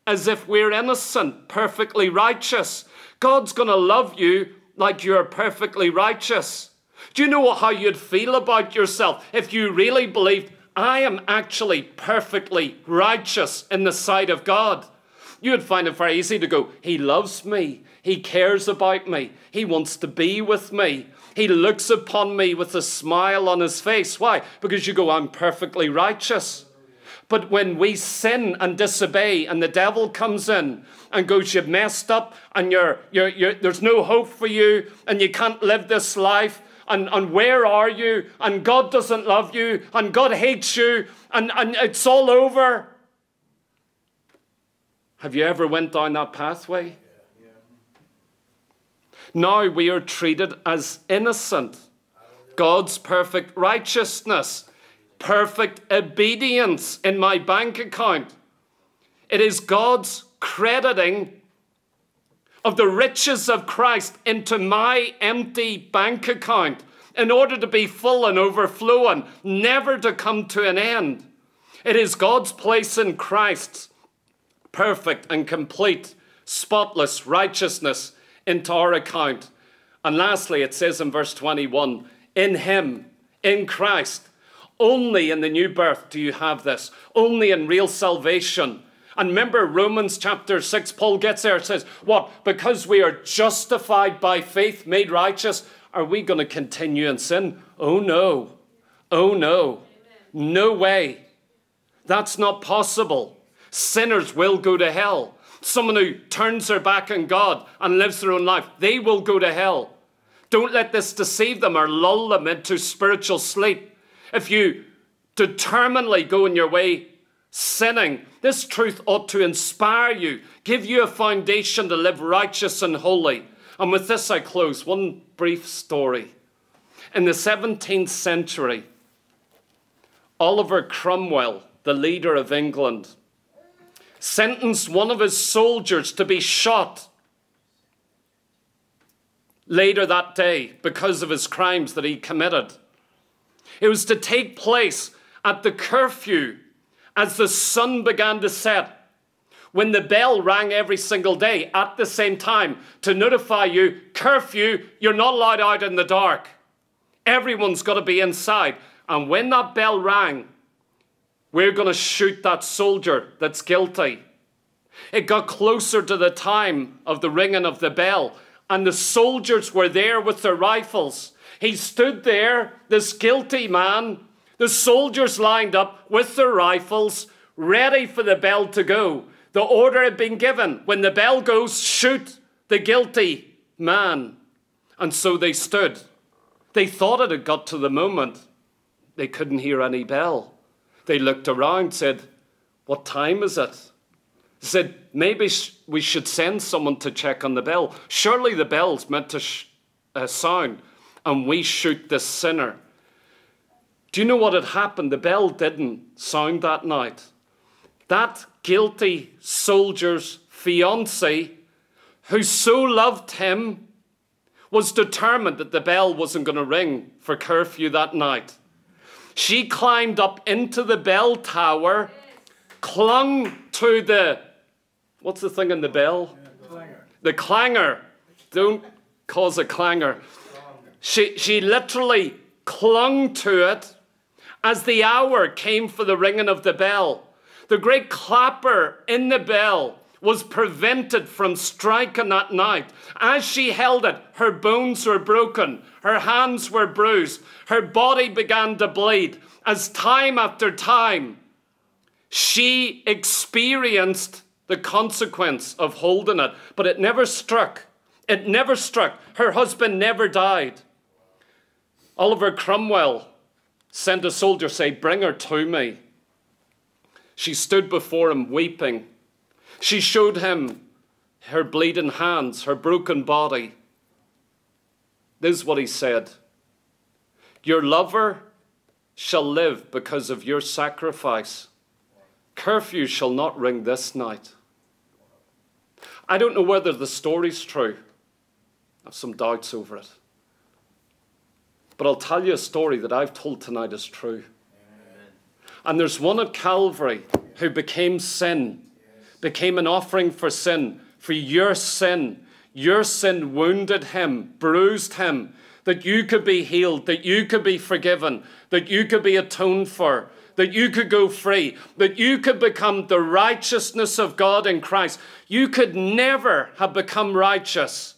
as if we're innocent, perfectly righteous. God's going to love you like you're perfectly righteous. Do you know how you'd feel about yourself if you really believed, I am actually perfectly righteous in the sight of God? You would find it very easy to go, he loves me. He cares about me. He wants to be with me. He looks upon me with a smile on his face. Why? Because you go, I'm perfectly righteous. But when we sin and disobey and the devil comes in and goes, you've messed up and there's no hope for you and you can't live this life and where are you? And God doesn't love you and God hates you and it's all over. Have you ever went down that pathway? Yeah. Now we are treated as innocent. God's perfect righteousness. Perfect obedience in my bank account. It is God's crediting of the riches of Christ into my empty bank account in order to be full and overflowing, never to come to an end. It is God's place in Christ's perfect and complete, spotless righteousness into our account. And lastly, it says in verse 21, in him, in Christ, only in the new birth do you have this. Only in real salvation. And remember Romans chapter 6, Paul gets there, it says, what? Because we are justified by faith, made righteous, are we going to continue in sin? Oh no. Oh no. Amen. No way. That's not possible. Sinners will go to hell. Someone who turns their back on God and lives their own life, they will go to hell. Don't let this deceive them or lull them into spiritual sleep. If you determinedly go in your way sinning, this truth ought to inspire you, give you a foundation to live righteous and holy. And with this I close. One brief story. In the 17th century, Oliver Cromwell, the leader of England, sentenced one of his soldiers to be shot later that day because of his crimes that he committed. It was to take place at the curfew as the sun began to set. when the bell rang every single day at the same time to notify you, curfew, you're not allowed out in the dark. Everyone's got to be inside. And when that bell rang, we're going to shoot that soldier that's guilty. It got closer to the time of the ringing of the bell, and the soldiers were there with their rifles. He stood there, this guilty man, the soldiers lined up with their rifles, ready for the bell to go. The order had been given. When the bell goes, shoot the guilty man. And so they stood. They thought it had got to the moment. They couldn't hear any bell. They looked around, said, what time is it? They said, maybe we should send someone to check on the bell. Surely the bell's meant to sound, and we shoot this sinner. Do you know what had happened? The bell didn't sound that night. That guilty soldier's fiancé, who so loved him, was determined that the bell wasn't going to ring for curfew that night. She climbed up into the bell tower, clung to the, what's the thing in the bell? The clanger. Don't cause a clanger. She literally clung to it as the hour came for the ringing of the bell. The great clapper in the bell was prevented from striking that night. As she held it, her bones were broken, her hands were bruised, her body began to bleed. As time after time, she experienced the consequence of holding it, but it never struck. It never struck. Her husband never died. Oliver Cromwell sent a soldier, say, bring her to me. She stood before him weeping. She showed him her bleeding hands, her broken body. This is what he said. Your lover shall live because of your sacrifice. Curfew shall not ring this night. I don't know whether the story's true. I have some doubts over it. But I'll tell you a story that I've told tonight is true. And there's one at Calvary who became sin, became an offering for sin, for your sin. Your sin wounded him, bruised him, that you could be healed, that you could be forgiven, that you could be atoned for, that you could go free, that you could become the righteousness of God in Christ. You could never have become righteous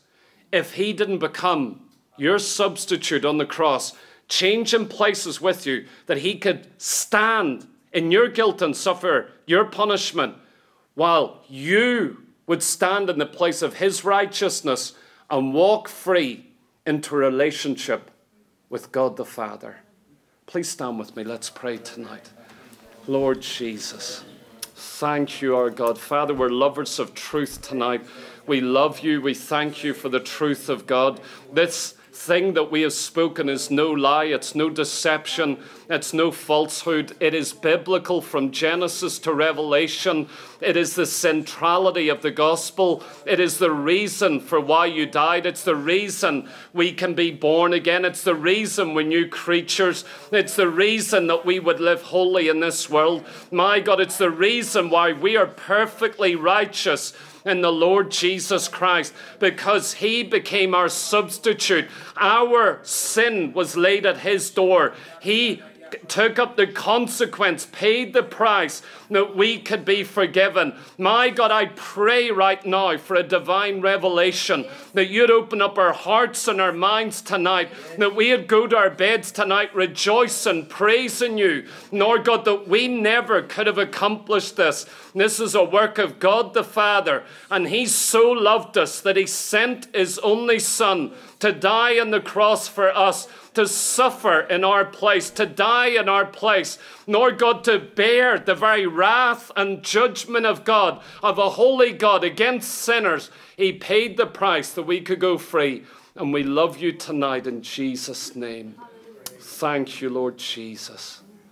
if he didn't become your substitute on the cross, changing places with you, that he could stand in your guilt and suffer your punishment while you would stand in the place of his righteousness and walk free into a relationship with God the Father. Please stand with me. Let's pray tonight. Lord Jesus, thank you, our God. Father, we're lovers of truth tonight. We love you. We thank you for the truth of God. This thing that we have spoken is no lie, it's no deception, it's no falsehood. It is biblical from Genesis to Revelation. It is the centrality of the gospel. It is the reason for why you died. It's the reason we can be born again. It's the reason we're new creatures. It's the reason that we would live holy in this world. My God, it's the reason why we are perfectly righteous in the Lord Jesus Christ, because he became our substitute. Our sin was laid at his door. He took up the consequence, paid the price that we could be forgiven. My God, I pray right now for a divine revelation, that you'd open up our hearts and our minds tonight, that we'd go to our beds tonight rejoicing, praising you. Lord God, that we never could have accomplished this. This is a work of God the Father, and he so loved us that he sent his only Son to die on the cross for us, to suffer in our place, to die in our place. Lord God, to bear the very wrath and judgment of God, of a holy God against sinners. He paid the price that we could go free. And we love you tonight in Jesus' name. Thank you, Lord Jesus.